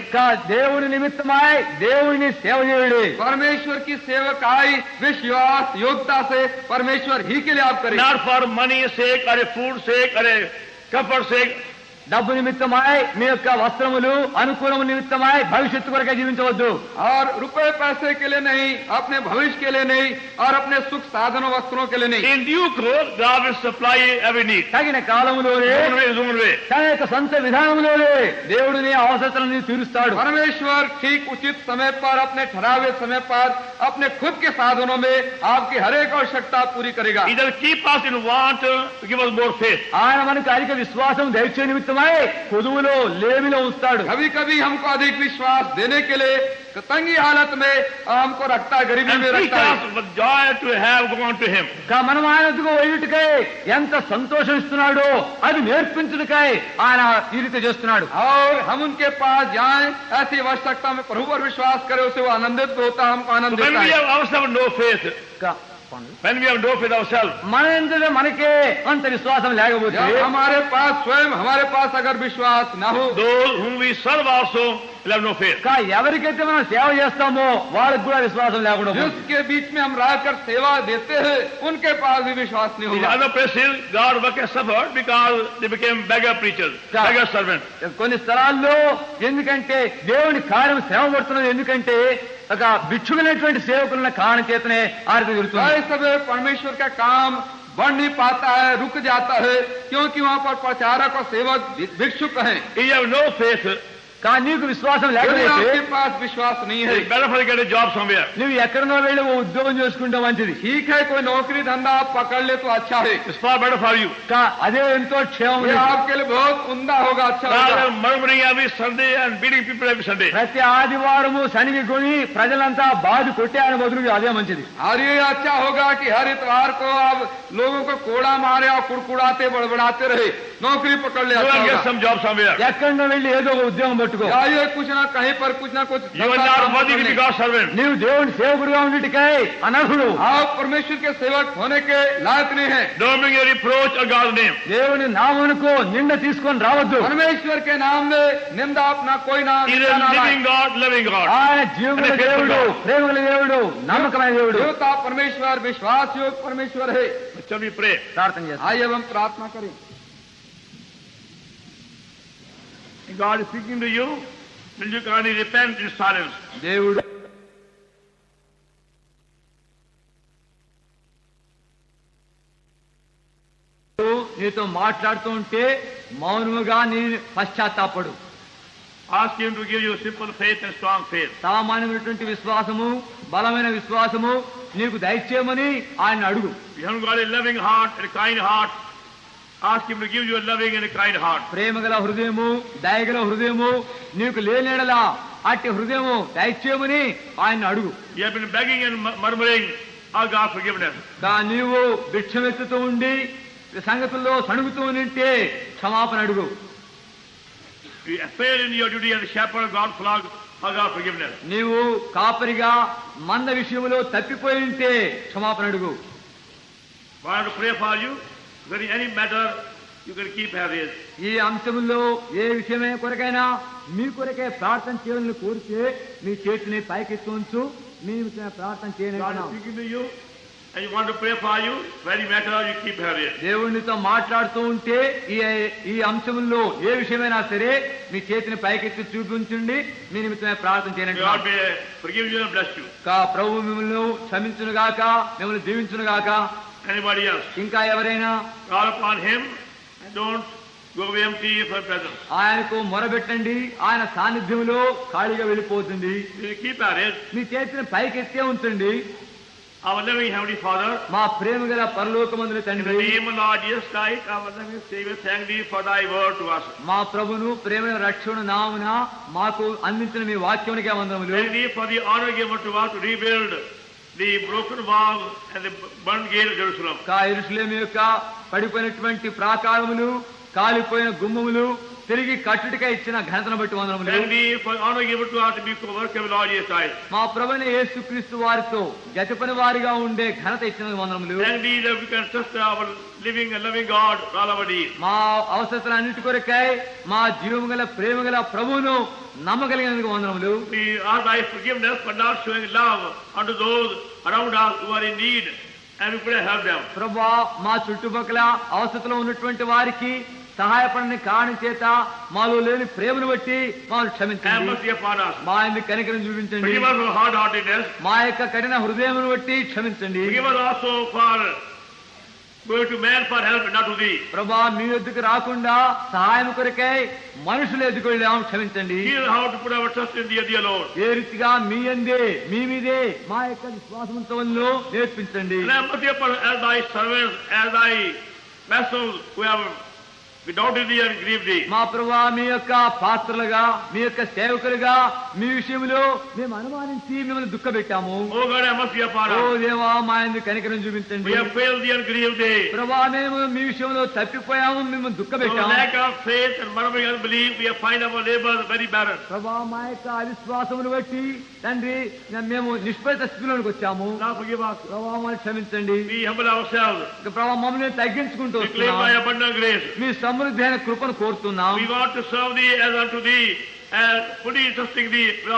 దేవుని నిమిత్తమై దేవుని సేవ చేయండి. परमेश्वर की सेवकाई विश्वास योग्यता से परमेश्वर ही के लिए आप करें, Not for money's sake, or a food sake, or a comfort sake. డబ్బు నిమిత్తమై మీ యొక్క వస్త్రములు అనుకూలము నిమిత్తమై భవిష్యత్తు కొరకే జీవించవద్దు. और रुपए पैसे के लिए नहीं, अपने भविष्य के लिए नहीं, और अपने सुख साधनों वस्त्रों के लिए नहीं। In due course, God will supply every need. తగిన కాలములోనే Zoom away. తన యొక్క సొంత విధానంలోనే దేవుడిని అవసరతలను తీరుస్తాడు. परमेश्वर ठीक उचित समय पर अपने ठहरावे समय पर अपने खुद के साधनों में आपकी हर एक आवश्यकता पूरी करेगा। He does keep us in want to give us more faith. ఆయన మనకు అధిక విశ్వాసం దయచే నిమిత్తమై కొదువులో లేమిలో ఉంచుతాడు. कभी कभी हमको अधिक विश्वास देने के लिए तंगी हालत में हमको रखता है, गरीबी And में teach रखता है। us with joy to have gone to Him. మనం ఆయనకు వేయుటకై ఎంత సంతోషం ఇస్తున్నాడో అది నేర్పించుటకై ఆయన ఈ రీతి చేస్తున్నాడు. और हम उनके पास जाएं, ऐसी आवश्यकता में प्रभु पर विश्वास करें, उसे वो आनंदित होता है, हमको आनंद When देता we है। have ourselves no faith, when we have no faith ourselves, మన ఎందుకు మనకే అంత విశ్వాసం లేకపోతే जब हमारे पास स्वयं हमारे पास अगर विश्वास न हो, those whom we serve also will have no faith. ఎవరికైతే మనం సేవ చేస్తామో వాళ్ళకి కూడా విశ్వాసం లేకుండా పోతుంది. जिसके बीच में हम रहकर सेवा देते हैं, उनके पास भी विश्वास नहीं In होगा। other places, God work has suffered because they became beggar preachers, beggar servants. కొన్ని స్థలాల్లో ఎందుకంటే దేవుని కార్యం శ్రమ పడుతున్నది, ఎందుకంటే ఒక భిక్షుకులైనటువంటి సేవకులున్న కారణం చేతనే ఆర్థిక జరుగుతుంది. कई समय परमेश्वर का काम बढ़ नहीं पाता है, रुक जाता है, क्योंकि वहाँ पर प्रचारक और सेवक भिक्षुक हैं। If you have no faith, కానీ నీకు విశ్వాసం यदि లేకపోతే आपके पास विश्वास नहीं है, it's better for you to get a job somewhere. నువ్వు ఎక్కడనో వెళ్ళి ఓ ఉద్యోగం చేసుకుంటే మంచిది. ठीक है कोई नौकरी धंधा आप पकड़ ले तो अच्छा है, It's far better for you. అదే ఎంతో క్షేమం. ये आपके लिए बहुत उम्दा होगा, अच्छा Rather होगा। than murmuring every Sunday and beating people every Sunday. ప్రతి ఆదివారము శనిగి కొని ప్రజలంతా బాధ కొట్టే ఆయన బదులు అదే మంచిది. और ये अच्छा होगा कि हर इतवार को आप लोगों को कोड़ा मारे और कुड़कुड़ाते बड़बड़ाते रहे, नौकरी पकड़ ले, Go अच्छा and get होगा। some job somewhere. ఎక్కడో వెళ్ళి ఏదో ఒక ఉద్యోగం పట్టుకో. या ये कुछ ना कहीं पर कुछ ना कुछ You are not worthy to be God's servant. నీవు దేవుని సేవకుడుగా ఉండిటికై అనర్హుడు. आप परमेश्वर के सेवक होने के लायक नहीं है। Don't bring a reproach of God's name. దేవుని నామమునకు నింద తీసుకొని రావద్దు. परमेश्वर के नाम में निंदा अपना कोई नाम He is a living God, loving God. ఆయన జీవముల దేవుడు, ప్రేమగల దేవుడు, నమ్మకమైన దేవుడు. देवता परमेश्वर विश्वास योग परमेश्वर है। Shall we pray? ప్రార్థన చేస్తాం. आइए अब हम प्रार्थना करें। God is speaking to you. Will you kindly repent in silence? దేవుడు నీతో మాట్లాడుతూ ఉంటే మౌనముగా నీ పశ్చాత్తాపడు. Ask Him to give you simple faith and strong faith. సామాన్యమైనటువంటి విశ్వాసము, బలమైన విశ్వాసము నీకు దయచేయమని ఆయన అడుగు. You haven't got a loving heart and a kind heart. Ask Him to give you a loving and a kind heart. ప్రేమగల హృదయము, దయగల హృదయము నీకు లేనేడలా అట్టి హృదయము దయచేయమని ఆయన అడుగు. You have been begging and murmuring, ask God forgiveness. నీవు భిక్షమెత్తుతూ ఉండి సంగతుల్లో సణుగుతూ ఉంటే క్షమాపణ అడుగు. You fail in your duty as a shepherd of God's flock, ask God forgiveness. నీవు కాపరిగా మంద విషయంలో తప్పిపోయి ఉంటే క్షమాపణ అడుగు. I want to pray for you. If there is any matter you can keep having. ఈ అంశంలో ఏ విషయమే కొరకైనా మీ కొరకే ప్రార్థన చేయాలని కోరితే మీ చేతిని పైకెత్తి ఉంచు, మీ ప్రార్థన God చేయని is speaking to you and you want to pray for you, very matter you keep having. దేవునితో మాట్లాడుతూ ఉంటే ఈ అంశంలో ఏ విషయమైనా సరే మీ చేతిని పైకెత్తి చూపించండి, మీ నిమిత్తమే ప్రార్థన చేయండి. God may forgive you and bless you. ప్రభు మిమ్మల్ని క్షమించును గాక, మిమ్మల్ని దీవించును గాక. Anybody else? ఇంకా ఎవరైనా Call upon him and don't go away empty for presence. ఆయనకు మొరబెట్టండి, ఆయన సాన్నిధ్యంలో ఖాళీగా వెళ్ళిపోతుంది. You keep at it. మీ చేతిని పైకెత్తే ఉంచండి. Our loving Heavenly Father, మా ప్రేమ గల పరలోకమందుల in the తండ్రి, name of Lord Jesus Christ, our loving Savior, thank thee for thy word to us. మా ప్రభును ప్రేమ రక్షణ నామున మాకు అందించిన మీ వాక్యానికి వందనములు. Thank thee for the honor given to us to rebuild the broken wall and the burned gate of Jerusalem. యెరూషలేము యొక్క పడిపోయినటువంటి ప్రాకారములు, కాలిపోయిన గుమ్మములు తిరిగి కట్టుటిగా ఇచ్చిన ఘనతను బట్టి వందనములు. Thank thee for honor given to us to be co-worker of Lord Jesus Christ. మా ప్రభువైన యేసుక్రీస్తు వారితో జతపని వారిగా ఉండే ఘనత ఇచ్చిన వందనములు. Thank thee that we can trust our living and loving God for all our needs. మా అవసరతలన్నిటి కొరకై మా జీవము గల ప్రేమ గల ప్రభువును నమ్మగలిగినందుకు వందనములు. We ask thy forgiveness for not showing love unto those around us who are in need, and we pray help them. ప్రభువా, మా చుట్టుపక్కల అవసరతలో ఉన్నటువంటి వారికి సహాయపడని కారణం చేత మాలో లేని ప్రేమను బట్టి మాకు Have క్షమించండి. mercy upon us. మా ఎందుకు కనికరం చూపించండి. Forgive us for hard-heartedness. మా యొక్క కఠిన హృదయమును బట్టి క్షమించండి. Forgive us also for going to man for help and not to thee. ప్రభా, మీ ఎద్దుకు రాకుండా సహాయం కొరకై మనుషులు ఎదుకు వెళ్ళాము, క్షమించండి. Hear how to put our trust in thee alone. ఏ రీతిగా మీ అందే మీ మీదే మా యొక్క విశ్వాసంతో నేర్పించండి. And have mercy upon us as thy servants, as thy vessels who have doubted thee and grieved thee. మా ప్రభా, మీ యొక్క పాత్రలుగా, మీ యొక్క సేవకులుగా మీ విషయంలో మేము అనుమానించి మిమ్మల్ని దుఃఖపెట్టాము. O God, have mercy upon oh us. దేవా, మా ఎందుకు కనికరం We చూపించండి. have failed thee and grieved thee. ప్రభా, మేము మీ విషయంలో తప్పిపోయాము, మిమ్మల్ని For దుఃఖపెట్టాము. lack of faith and murmuring unbelief, we have find our labor very barren. ప్రభా, మా యొక్క అవిశ్వాసమును బట్టి తండ్రి మేము నిష్ఫలిత స్థితిలోకి వచ్చాము. Now forgive us. ప్రభా, మమ్మల్ని క్షమించండి. We humble ourselves. ఇక ప్రభా, మమ్మల్ని తగ్గించుకుంటూ We claim thy వస్తున్నాం. abundant grace. మీ సమృద్ధి కృపను కోరుతున్నాం. We want to serve thee as unto thee, and fully trusting thee with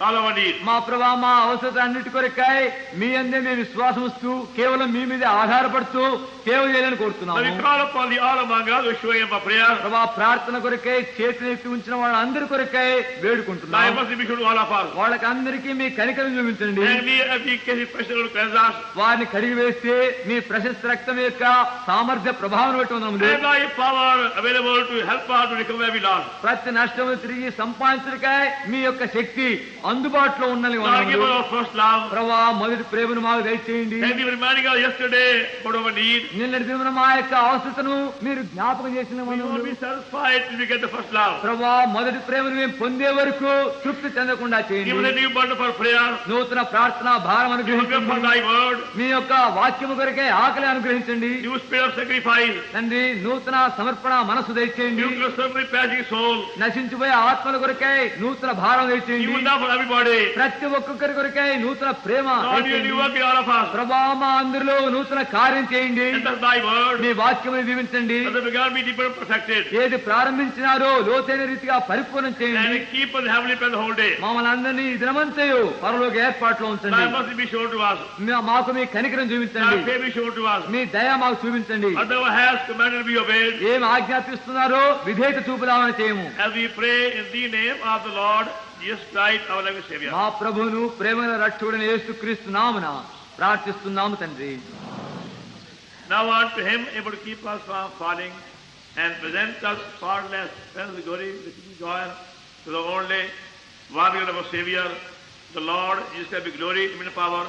all our needs. మా ప్రభా, మా అవసరత అన్నిటి కొరకై మీ అందే మేము విశ్వాసం వస్తూ కేవలం మీ మీద ఆధారపడుతూ సేవ చేయాలని Now we కోరుతున్నాము. call upon the all among us who showing up a prayer. ప్రభా, ప్రార్థన కొరకై చేతిని ఎత్తి ఉంచిన వాళ్ళందరి కొరకై Thy వేడుకుంటున్నాం. mercy be shown to all of us. వాళ్ళకి అందరికీ మీ కనికరం చూపించండి. And we, as we case special cleanse us. వారిని కడిగి వేస్తే మీ ప్రశస్త రక్తం యొక్క సామర్థ్య ప్రభావం బట్టి వందనములు. And thy power available to help us to recover every loss. ప్రతి నష్టము తిరిగి సంపాదించడానికై మీ యొక్క శక్తి అందుబాటులో ఉన్నది Lord, give వందనములు. us our first love. ప్రభా, మొదటి ప్రేమను మాకు దయచేయండి. Thank you for reminding us yesterday about our need. నిన్నటి దినమున మా యొక్క అవసరతను మీరు జ్ఞాపకం చేసిన We won't వందనములు. be satisfied till we get the first love. ప్రభా, మొదటి ప్రేమను మేము పొందే వరకు తృప్తి చెందకుండా Give us a చేయండి. new burden for prayer. నూతన ప్రార్థన భారం Hunger for అనుగ్రహించండి. thy word. మీ యొక్క వాక్యము కొరకే ఆకలి అనుగ్రహించండి. New spirit of sacrifice. తండ్రి, నూతన సమర్పణ మనసు దయచేయండి. New constantly passing soul. నశించిపోయే ఆత్మల కొరకై నూతన భారం దయచేయండి. New love for everybody. ప్రతి ఒక్కొక్కరి కొరకై నూతన ప్రేమ Lord, you దయచేయండి. new work in all of us. ప్రభా, మా అందరిలో నూతన కార్యం చేయండి. And that's thy word. మీ వాక్యమును దీవించండి. That the begun be deeper and perfected. ఏది ప్రారంభించినారో లోతైన రీతిగా పరిపూర్ణం చేయండి. And keep us heavenly present the whole day. మమ్మల్ని అందరినీ ఈ దినమంతయు పరలోక ఏర్పాట్లో ఉంచండి. Thy mercy be shown to us. మాకు మీ కనికరం చూపించండి. Thy favor be shown to us. మీ దయ మాకు చూపించండి. As thou hast commanded be obeyed. ఏం ఆజ్ఞాపిస్తున్నారో విధేయత చూపుదామని చేయము. As we pray in the name of the Lord Jesus Christ, our loving Savior. మా ప్రభువును ప్రేమల రక్షకుడైన యేసుక్రీస్తు నామమున ప్రార్థిస్తున్నాము తండ్రి. Now unto him able to keep us from falling and present us faultless, friends of glory, with joy to the only one of our Savior, the Lord Jesus Christ, be glory, dominion, power,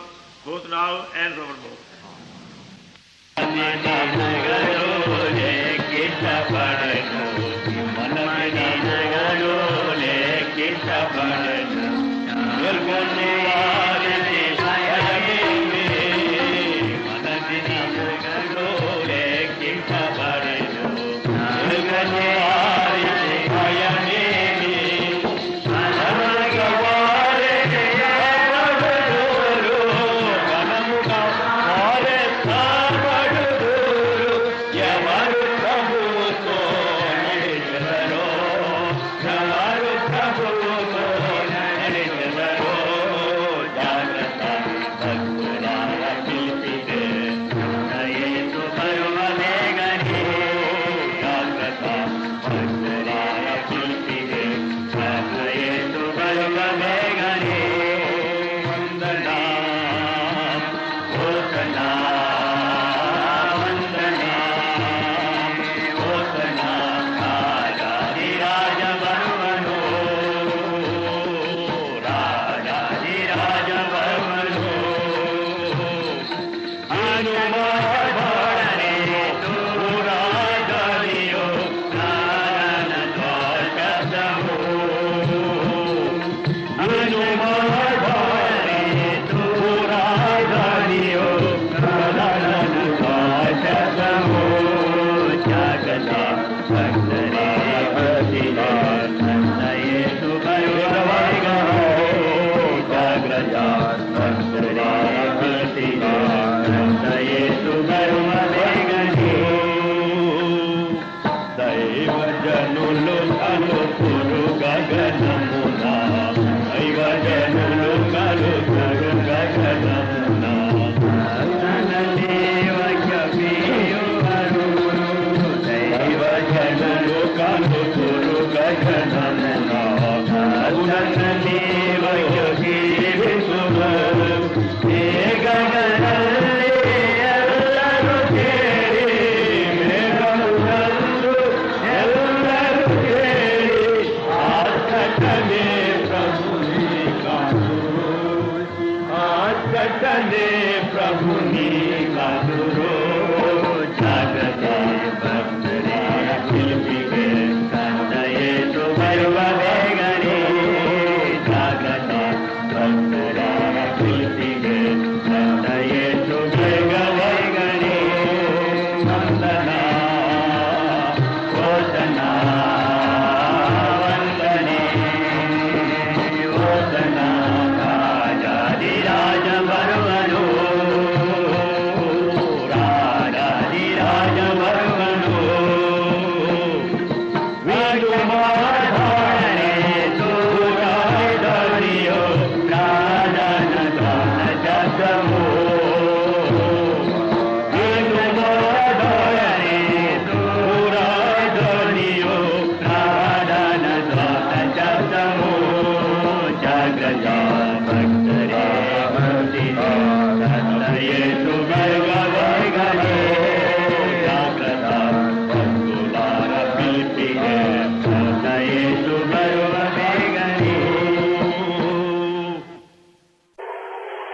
both now and forevermore. ఎవరు ప్రభు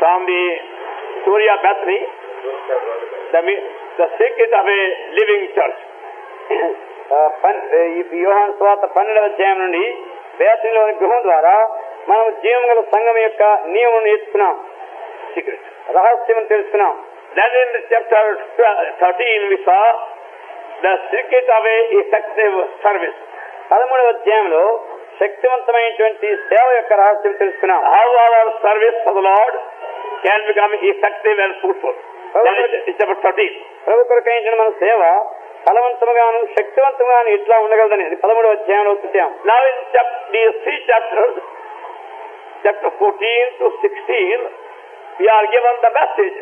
From the story of Bethany, the secret of a living church. యోహాను సువార్త 12వ అధ్యాయం నుండి బేతనీలోని గృహం ద్వారా మనం జీవం గల సంఘం యొక్క నియమం నేర్చుకున్నాం. సీక్రెట్ రహస్యం తెలుసుకున్నాం. Then in chapter 13 we saw the secret of a effective service. 13వ అధ్యాయంలో శక్తివంతమైనటువంటి సేవ యొక్క రహస్యం తెలుసుకున్నాం. How our service for the Lord can become effective and fruitful. Chapter 13. ప్రభు కొరకైన మన సేవ ఫలవంతముగాను శక్తివంతముగాను ఎట్లా ఉండగలదని 13వ అధ్యాయంలో చూసాం. Now in these 3 chapters, chapter 14 to 16, we are given the message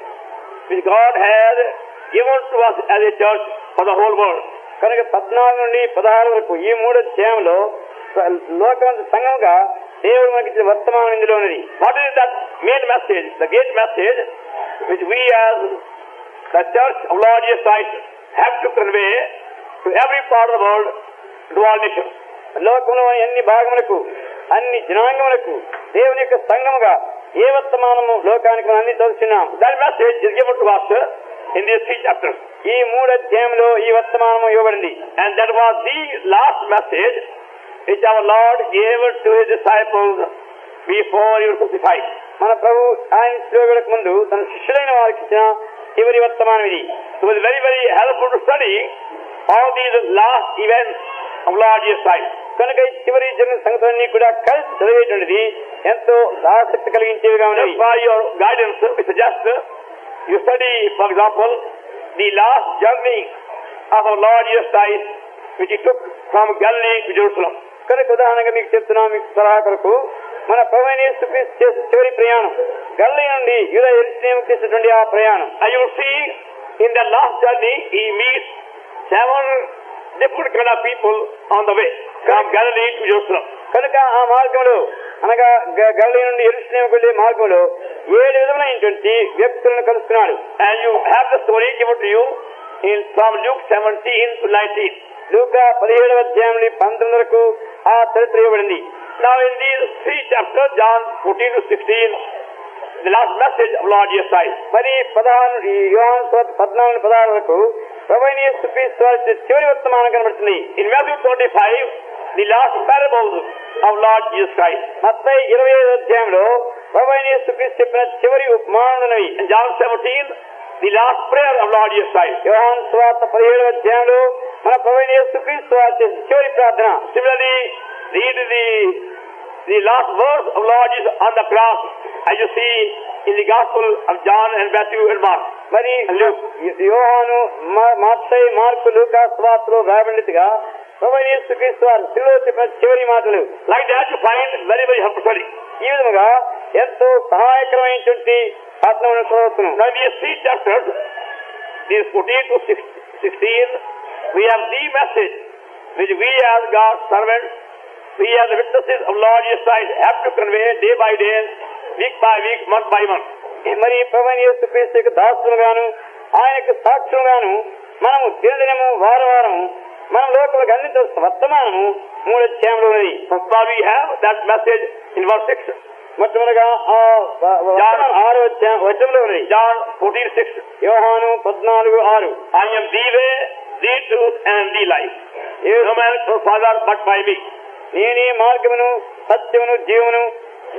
which God has given to us as a church for the whole world. కనుక 14 నుండి 16 వరకు ఈ 3 అధ్యాయంలో లోకమంత సంఘంగా దేవుడు మనకి ఇచ్చిన వర్తమానం ఇందులో ఉన్నది. What is that main message, the great message which we as the church of Lord Jesus Christ have to convey to every part of the world, to all nations. లోకంలో అన్ని భాగములకు అన్ని జనాంగములకు దేవుని యొక్క సంఘముగా ఏ వర్తమానము లోకానికి మనం అన్ని చదువుతున్నాం. That message is given to us in these 3 chapters. ఈ 3 అధ్యాయంలో ఈ వర్తమానము ఇవ్వబడింది. And that was the last message which our Lord gave to his disciples before he was crucified. మన ప్రభు ఆయన శిలువకు ముందు తన శిష్యులైన వారికి ఇచ్చిన చివరి వర్తమానం ఇది. It was very, very helpful to study all these last events of Lord Jesus Christ. కనుక ఈ చివరి జరిగిన సంగతులన్నీ కూడా కలిసి చదివేటువంటిది ఎంతో ఆసక్తి కలిగించేవిగా ఉన్నాయి. For your guidance, we suggest you study, for example, the last journey of our Lord Jesus Christ, which he took from Galilee to Jerusalem. కనుక ఉదాహరణగా మీకు చెప్తున్నాం, మీకు సలహా కొరకు మన ప్రభువైన యేసుక్రీస్తు చేసిన చివరి ప్రయాణం గలిలీ నుండి యూదా యెరూషలేముకు చేసినటువంటి ఆ ప్రయాణం. And you will see in the last journey he meets 7 different kind of people on the way from Galilee to Jerusalem. కనుక ఆ మార్గంలో అనగా గలిలీ నుండి యెరూషలేముకు వెళ్లే మార్గంలో 7 విధములైనటువంటి వ్యక్తులను కలుసుకున్నాడు. And you have the story given to you in from Luke 17 to 19. లూకా 17వ అధ్యాయం నుండి 19 వరకు ఆ చరిత్ర ఇవ్వబడింది. Now in these 3 chapters, John 14 to 16, the last message of Lord Jesus Christ. మరి యోహాను 14-16 వరకు ప్రభువైన యేసుక్రీస్తు వారి చివరి వర్తమానం కనబడుతుంది. In Matthew 25, the last parable of Lord Jesus Christ. మత్తయి 25వ అధ్యాయంలో ప్రభువైన యేసుక్రీస్తు చెప్పిన చివరి ఉపమానాలున్నవి. In John 17, the last prayer of Lord Jesus Christ. యోహాను సువార్త 17వ అధ్యాయంలో మన ప్రభువైన యేసుక్రీస్తు వారి చివరి ప్రార్థన. Similarly, read the last verse of Lord Jesus on the cross, as you see in the Gospel of John and Matthew and Mark. మరి యోహాను, మత్తయి, మార్కు, లూకా సువార్తలో రాయబడినట్టుగా ప్రభువైన యేసుక్రీస్తు వారు శిలువలో చెప్పిన చివరి మాటలు. Like that you find very, very helpful. ఈ విధముగా ఎంతో సహాయకరమైనటువంటి ఆత్మను చదువుతున్నాం. Now these 3 chapters, these 14 to 16, we have the message which we as God's servants we as the witnesses of Lord Jesus Christ have to convey day by day, week by week, month by month. మరి ప్రభువైన యేసుక్రీస్తు యొక్క దాసులుగాను ఆయన యొక్క సాక్షులుగాను మనము దినదినము వారం మనం లోపలికి అందించాల్సిన వర్తమానము 3 అధ్యాయంలో ఉన్నది. We have that message in verse 6. మొట్టమొదటిగా 6వ అధ్యాయం వచనంలో ఉన్నది. John 14:6. యోహాను 14:6. I am the way, the truth and the life. No man comes to Father but by me. నేనే మార్గమును సత్యమును జీవమును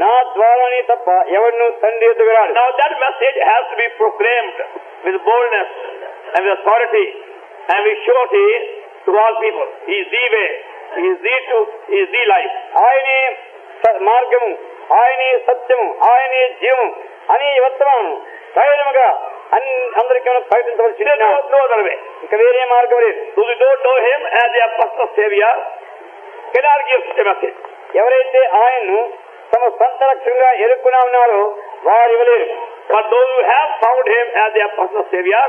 నా ద్వారానే తప్ప ఎవడును తండ్రి ఎదుగు రాడు. Now that message has to be proclaimed with boldness and with authority and with surety to all people. He is the way, He is the truth, He is the life. ఆయనే మార్గము, ఆయనే సత్యము, ఆయనే జీవము అనే వర్తమానం ధైర్యముగా అందరికీ ప్రకటించవలసి. No other way. ఇంకా వేరే మార్గం లేదు. Those who don't know Him as their personal Savior cannot give such a message. ఎవరైతే ఆయన్ను తమ సొంత రక్షణగా ఎరుక్కున్నా ఉన్నారో వారు ఇవ్వలేరు. But those who have found Him as their personal Savior,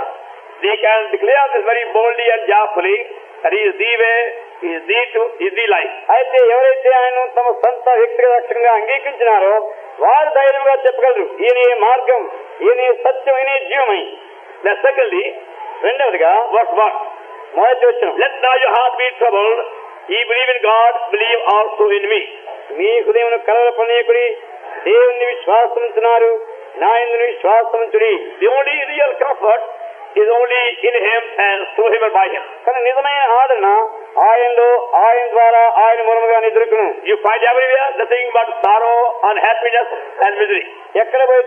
they can declare this very boldly and joyfully that He is the way, He is the truth, He is the life. అయితే ఎవరైతే ఆయన్ను తమ సొంత వ్యక్తిగత రక్షణగా అంగీకరించినారో వారు ధైర్యంగా చెప్పగలరు ఈయనే మార్గం, ఈయనే సత్యం, ఈయనే జీవమై. Secondly, రెండవదిగా verse 1. మొదటి వచనం, Let not your heart be troubled. Ye believe in God, believe also in me. మీ హృదయమును కలవరపడనీయకుడి, దేవుని విశ్వాసముంచున్నారు, నా యందు విశ్వాసముంచుడి. The only real comfort is only in Him and through Him and by Him. కానీ నిజమైన ఆదరణ ఆయనలో, ఆయన ద్వారా, ఆయన మూలముగా నిద్రకును. You find everywhere nothing but sorrow, unhappiness and misery. ఎక్కడ పోయి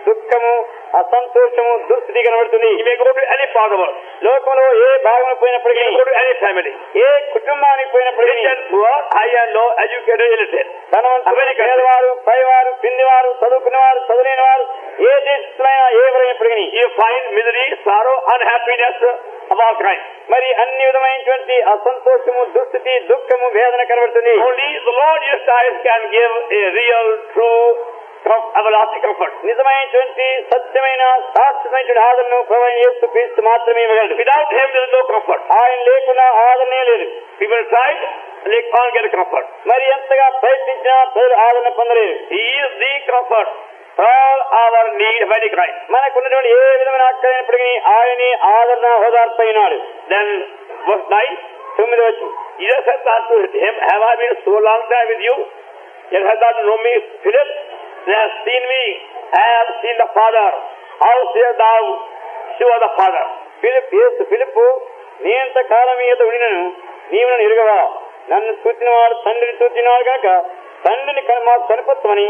దుఃఖము, అసంతోషము, దుస్థితి కనబడుతుంది. You may go to any part of the world. లోకంలో ఏ భాగం పోయినప్పటికీ, You may go to any family. ఏ కుటుంబానికి పోయినప్పటికీ, Rich and poor, high and low, educated, illiterate. ధనవంతులు, పేదవారు, పైవారు, కిందివారు, చదువుకున్నవారు, చదువులేని వారు, ఏ దేశస్తులైనా ఎవరైనప్పటికీ You find misery, sorrow, unhappiness of all kinds. మరి అన్ని విధమైనటువంటి అసంతోషము, దుస్థితి, దుఃఖము, వేదన కనబడుతుంది. Only the Lord Jesus Christ can give a real, true, everlasting comfort. నిజమైనటువంటి సత్యమైన శాశ్వతమైనటువంటి ఆదరణను ప్రభువైన యేసుక్రీస్తు మాత్రమే ఇవ్వగలడు. Without Him there is no comfort. ఆయన లేకుండా ఆదరణే లేదు. People tried, they can't get comfort. మరి ఎంతగా ప్రయత్నించినా ప్రజలు ఆదరణ పొందలేదు. He is the comfort for all our need of any kind. మనకున్నటువంటి ఏ విధమైన అక్కడైనప్పటికీ ఆయనే ఆదరణ ఓదార్పైనాడు. Then verse 9, 9వ వచనం, Jesus said that to him, have I been so long time with you? Yet hast thou known me, Philip? They have seen me, have seen the Father. How sayest thou, show the Father? ఫిలిప్పు, నీ ఎంత కాలం మీద ఉండినను నీవు నన్ను ఎరుగవా? నన్ను చూచినవాడు తండ్రిని చూచినాడు కనుక తండ్రిని మాకు కనిపించమని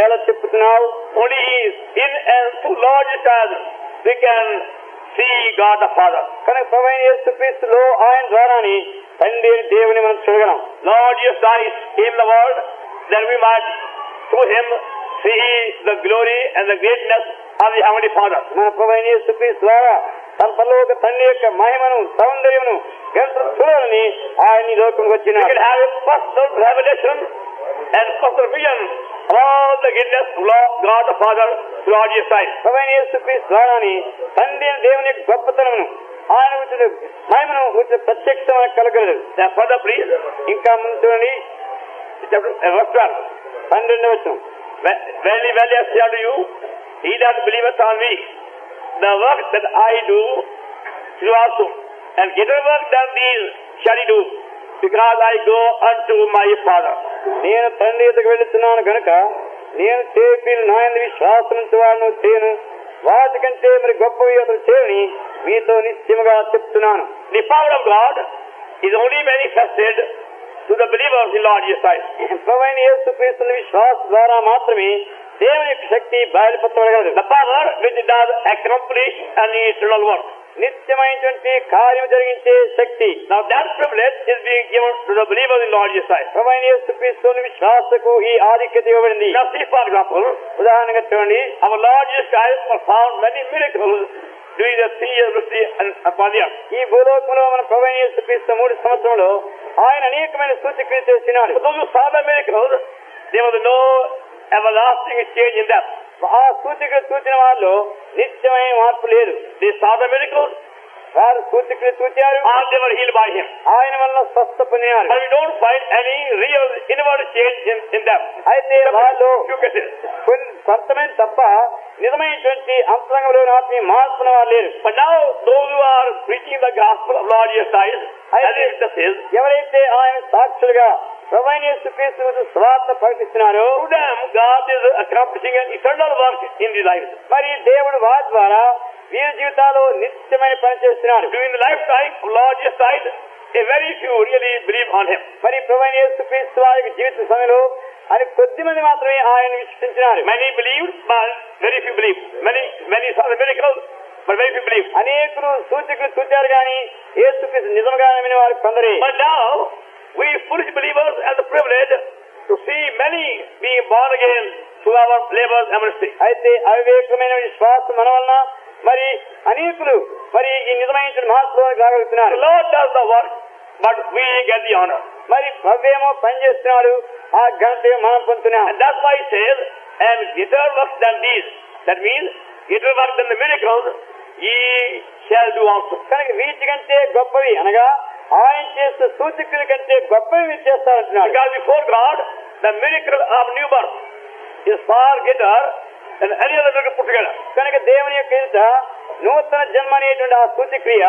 ఎలా చెప్పుతున్నావు? Only in and through Lord Jesus we can see God the Father. కనుక ప్రభువైన యేసుక్రీస్తులో ఆయన ద్వారానే తండ్రి దేవుని మనం చూడగలం. Lord Jesus Christ came the world that we might through Him see the glory and the greatness of the Heavenly Father. మన ప్రభువైన యేసుక్రీస్తు ద్వారా తన పరలోక తండ్రి యొక్క మహిమను, సౌందర్యమును చూడాలని ఆయన ఈ లోకంలోకి We వచ్చినాడు. can have a personal revelation and personal vision of all the greatness of God the Father through Lord Jesus Christ. ప్రభువైన యేసుక్రీస్తు ద్వారానే తండ్రి అయిన దేవుని యొక్క గొప్పతనమును, ఆయన వచ్చిన మహిమను వచ్చిన ప్రత్యక్షత మనకు కలగలేదు. Further, please, ఇంకా ముందు చూడండి, verse 12. 12వ వచనం, Verily, verily, I say unto you, he that believeth on me, the work that I do, do also, and greater work than these shall he do, because I go unto my Father. నేను తండ్రి ఎదుగు వెళుతున్నాను గనుక నేను చేపి నా యందు విశ్వాసముంచు వాడును చేయను, వాటికంటే మరి గొప్పవి అతను చేయని మీతో నిశ్చయముగా చెప్తున్నాను. The power of God is only manifested to the believers in Lord Jesus Christ. ప్రభువైన యేసుక్రీస్తుని విశ్వాస ద్వారా మాత్రమే దేవుని యొక్క శక్తి బయలుపరచబడగలదు. The power which does accomplish an eternal work. నిత్యమైనటువంటి కార్యం జరిగించే శక్తి. Now that privilege is being given to the believers in Lord Jesus Christ. ప్రభువైన యేసుక్రీస్తుని విశ్వాసకు ఈ ఆధిక్యత ఇవ్వబడింది. Now see, for example, ఉదాహరణగా చూడండి, our Lord Jesus Christ performed many miracles during the 3 years ministry upon the earth. ఈ భూలోకంలో మన ప్రభువైన యేసుక్రీస్తు 3 సంవత్సరంలో ఆయన అనేకమైన సూచక్రియలు చేసినాడు. For those who saw the miracles, there was no everlasting change in them. ఆ సూచక్రియలు చూసిన వాళ్ళు నిత్యమైన మార్పు లేదు. They saw the miracles, వారు సూచకులు చూచారు, and they were healed by him. ఆయన వల్ల స్వస్థ పొందినారు. But we don't find any real inward change in them. అయితే వాళ్ళు You get it? కొంతమంది తప్ప నిజమైనటువంటి అంతరంగంలో వాటిని మార్పున వారు లేరు. But now those who are preaching the gospel of Lord Jesus Christ, as the scripture says, ఎవరైతే ఆయన సాక్షులుగా ప్రభువైన యేసుక్రీస్తు సువార్త ప్రకటిస్తున్నారో to them God is accomplishing an eternal work in their lives. మరి దేవుడు వారి ద్వారా వీరి జీవితాల్లో నిత్యమైన పని చేస్తున్నారు. During the lifetime of Lord Jesus Christ, a very few really believe on him. మరి ప్రభువైన యేసుక్రీస్తు వారి జీవిత సమయంలో అని కొద్ది మంది మాత్రమే ఆయన విశ్వసించినారు. Many believed, but very few believed. Many saw the miracles, but very few believed. అనేకులు సూచకులు చూచారు కానీ యేసుక్రీస్తు నిజంగా నమ్మిన వారు కొందరే. But now we foolish believers have the privilege to see many being born again through our labors and ministry. అయితే అవివేకమైన విశ్వాసం మన వలన మరి అనేకులు మరి ఈ నిజమైన మహాత్ములకు The రాగలుగుతున్నారు. Lord does the work, but we get the honor. మరి ప్రభువేమో పని చేస్తున్నాడు, ఆ ఘనత మనం పొందుతున్నాం. And that's why he says, and greater works than these. That means, greater work than the miracles, ye shall do also. కనుక వీటి కంటే గొప్పవి అనగా ఆయన చేసే సూచకుల కంటే గొప్పవి మీరు చేస్తారంటున్నాడు. Because before God, the miracle of new birth is far greater than any other miracle put together. కనుక దేవుని యొక్క ఎదుట నూతన జన్మ అనేటువంటి ఆ సూచక్రియ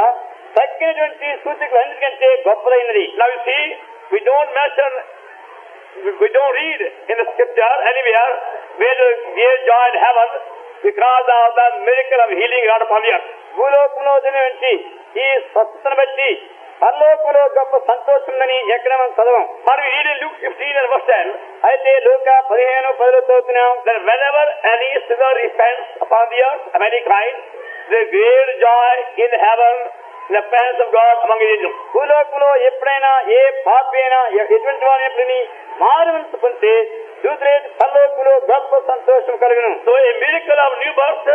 తగ్గినటువంటి సూచకులు అన్నిటికంటే గొప్పదైనది. Now you see, we don't mention, we don't read in the scripture anywhere where the great joy in heaven because of the miracle of healing God upon the earth. భూలోకంలో జరిగినటువంటి ఈ స్వస్థతను బట్టి పరలోకంలో గొప్ప సంతోషం ఉందని ఎక్కడ మనం చదవం. But we read in Luke 15 and verse 10, అయితే లూకా 15:10 చదువుతున్నాం. that whenever any sinner repents upon the earth of any kind, there is great joy in heaven in the presence of God among his angels. భూలోకంలో ఎప్పుడైనా ఏ పాపి అయినా ఎటువంటి వారిని మారుమనసు పొందితే దూతరేటు పరలోకంలో గొప్ప సంతోషం కలుగును. So a miracle of new birth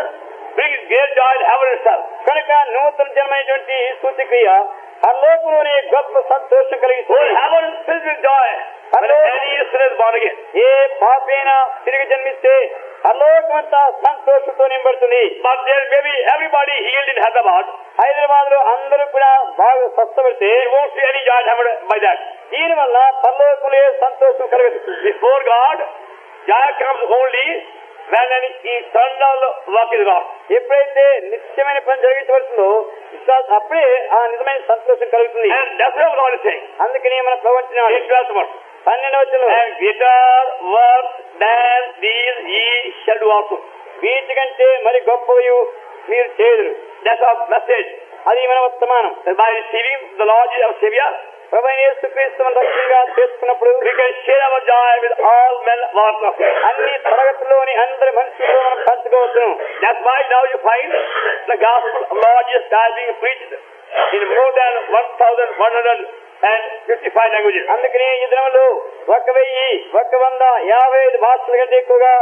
brings great joy in heaven itself. కనుక నూతన జన్మైనటువంటి ఈ సూచక్రియ పరలోకంలోనే గొప్ప సంతోషం So కలిగిస్తుంది. heaven is filled with joy when any sinner is born again. ఏ పాపి అయినా తిరిగి జన్మిస్తే పరలోకమంతా సంతోషంతో నింపడుతుంది. But there may be everybody healed in Hyderabad. Hyderabad లో అందరూ కూడా బాగా స్వస్థపడితే You won't see any joy in heaven by that. దీని వల్ల పరలోకంలో ఏ సంతోషం కలగదు. Before God, joy comes only when an eternal work is wrought. ఎప్పుడైతే నిత్యమైన పని జరిగించబడుతుందో అప్పుడే ఆ నిజమైన సంతోషం కలుగుతుంది. And that's what God is saying. అందుకని మన ప్రవచనాలు In 12th verse. 12వ వచనంలో And greater works than these ye shall do also. వీటికంటే మరి గొప్పవి మీరు చేయదురు. That's our message. అది మన వర్తమానం. That by receiving the Lord Jesus our Savior, ప్రభువైన యేసుక్రీస్తును రక్షణగా చేసుకున్నప్పుడు we can share our joy with all men walks of faith. అన్ని తరగతుల్లోని అందరి మనుషులతో మనం పంచుకోవచ్చును. That's why now you find the gospel of Lord Jesus Christ being preached in more than 1,155 languages. అందుకని ఈ దినములు 1,155 భాషల కంటే ఎక్కువగా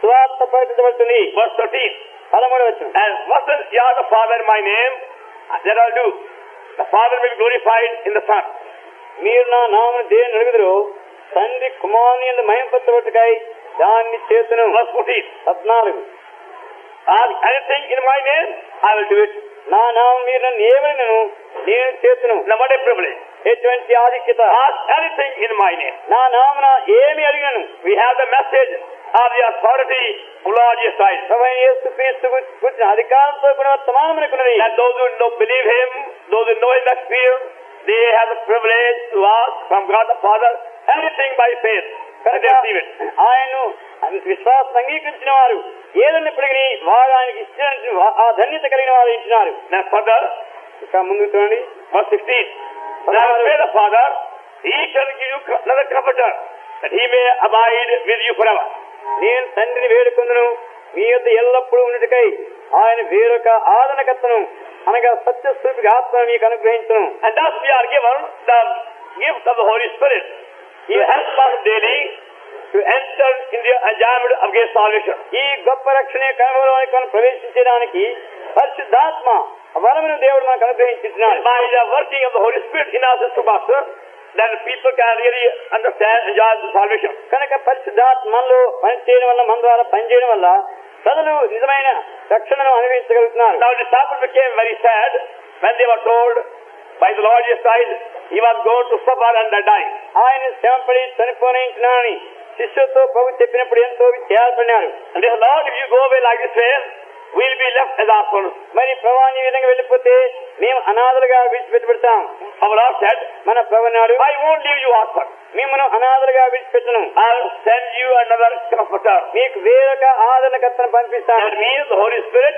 సువార్త ప్రకటించబడుతుంది. Verse 13. 13వ వచనం. And what says ye are the Father in my name, that I'll do. The Father will be glorified in the Son. మీరు నా నామమును దేని అడుగుదురో తండ్రి కుమారుని యందు మహిమపరచబట్టుకై దాన్ని చేతును. Verse 14. 14. Ask anything in my name, I will do it. నా నామం మీరు నన్ను ఏమడినను నేను చేతును. Now what a privilege. ఎటువంటి ఆధిక్యత. Ask anything in my name. నా నామమున ఏమి అడిగినను. We have the message of the authority of Lord Jesus Christ. ప్రభువైన యేసుక్రీస్తు గురించిన అధికారంతో కూడా వర్తమానమునకున్నది. That those who believe Him, those who know His experience, they have the privilege to ask from God the Father anything by faith. And they receive it. ఆయన్ను విశ్వాసం అంగీకరించిన వారు ఏదన్నప్పటికీ వారు ఆయనకి ఇచ్చిన ఆ ధన్యత కలిగిన వారు ఇచ్చినారు. Now further, ఇక ముందుకు చూడండి. verse 16. Now pray the Father, He shall give you another comforter, that He may abide with you forever. నేను తండ్రిని వేడుకొందును మీ యొద్ద ఎల్లప్పుడూ ఉన్నట్టుకై ఆయన వేరొక ఆదరణకర్తను అనగా సత్యస్వరూపిగా ఆత్మను మీకు అనుగ్రహించును. And thus we are given the gift of the Holy Spirit. He helps us daily to enter in the enjoyment of God's salvation. ఈ గొప్ప రక్షణ యొక్క అనుభవానికి మనం ప్రవేశించడానికి పరిశుద్ధాత్మ వరమును దేవుడు మనకు అనుగ్రహించున్నాడు. By the working of the Holy Spirit in us as to pastor, then people can really understand and enjoy the salvation. కనుక పరిశుద్ధాత్మ మనలో పనిచేయడం వల్ల మన ద్వారా పనిచేయడం వల్ల ప్రజలు నిజమైన రక్షణను అనుభవించగలుగుతున్నారు. Now the disciples became very sad when they were told by the Lord Jesus Christ, he was going to suffer and die. ఆయన శ్రమపడి చనిపోయినానని శిష్యులతో ప్రభు చెప్పినప్పుడు ఎంతో విచారపడినాడు. And they said, Lord, if you go away like this way, we'll be left as orphans. మరి ప్రభు ఈ విధంగా వెళ్ళిపోతే మేము అనాథలుగా విడిచిపెట్టబడతాం. Our Lord said, మన ప్రభు అన్నాడు, I won't leave you orphans. మిమ్మల్ని అనాథలుగా విడిచిపెట్టను. I'll send you another comforter. మీకు వేరొక ఆదరణకర్తను పంపిస్తాను. That means the Holy Spirit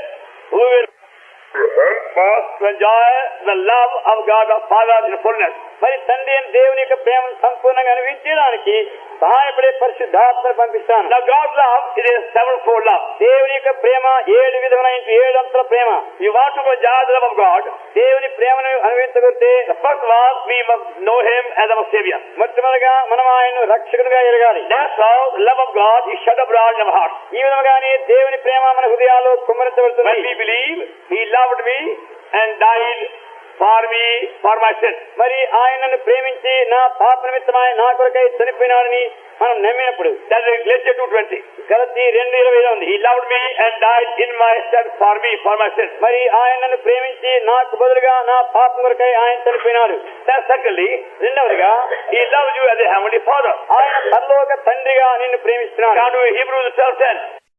who will help us to enjoy the love of God the Father in fullness. మరి తండ్రి అయిన దేవుని యొక్క ప్రేమను సంపూర్ణంగా అనుభవించడానికి సహాయపడే పరిశుద్ధాత్మను పంపిస్తాను. Now God's love is a sevenfold love. దేవుని యొక్క ప్రేమ 7 విధమైన 7 అంతల ప్రేమ. You want to enjoy the love of God, దేవుని ప్రేమను అనుభవించగలిగితే the first was we must know Him as our Savior. మొట్టమొదటిగా మనం ఆయన్ను రక్షకుడిగా ఎరగాలి. That's how the love of God is shed abroad in our hearts. ఈ విధంగానే దేవుని ప్రేమ మన హృదయాల్లో కుమ్మరించబడుతుంది. When we believe He loved me and died for my sin. మరి ఆయనను ప్రేమించి నా పాప నిమిత్తమై నా కొరకై చనిపోయినాడని మనం నమ్మినప్పుడు, that is Galatians 2:20. గలతీ 2:20 ఉంది. He loved me and died in my stead for my sin. మరి ఆయనను ప్రేమించి నాకు బదులుగా నా పాపం కొరకై ఆయన చనిపోయినాడు. Then secondly, రెండవదిగా He loves you as a heavenly Father. ఆయన పరలోక తండ్రిగా నిన్ను ప్రేమిస్తున్నాడు. Come to Hebrews 12:10.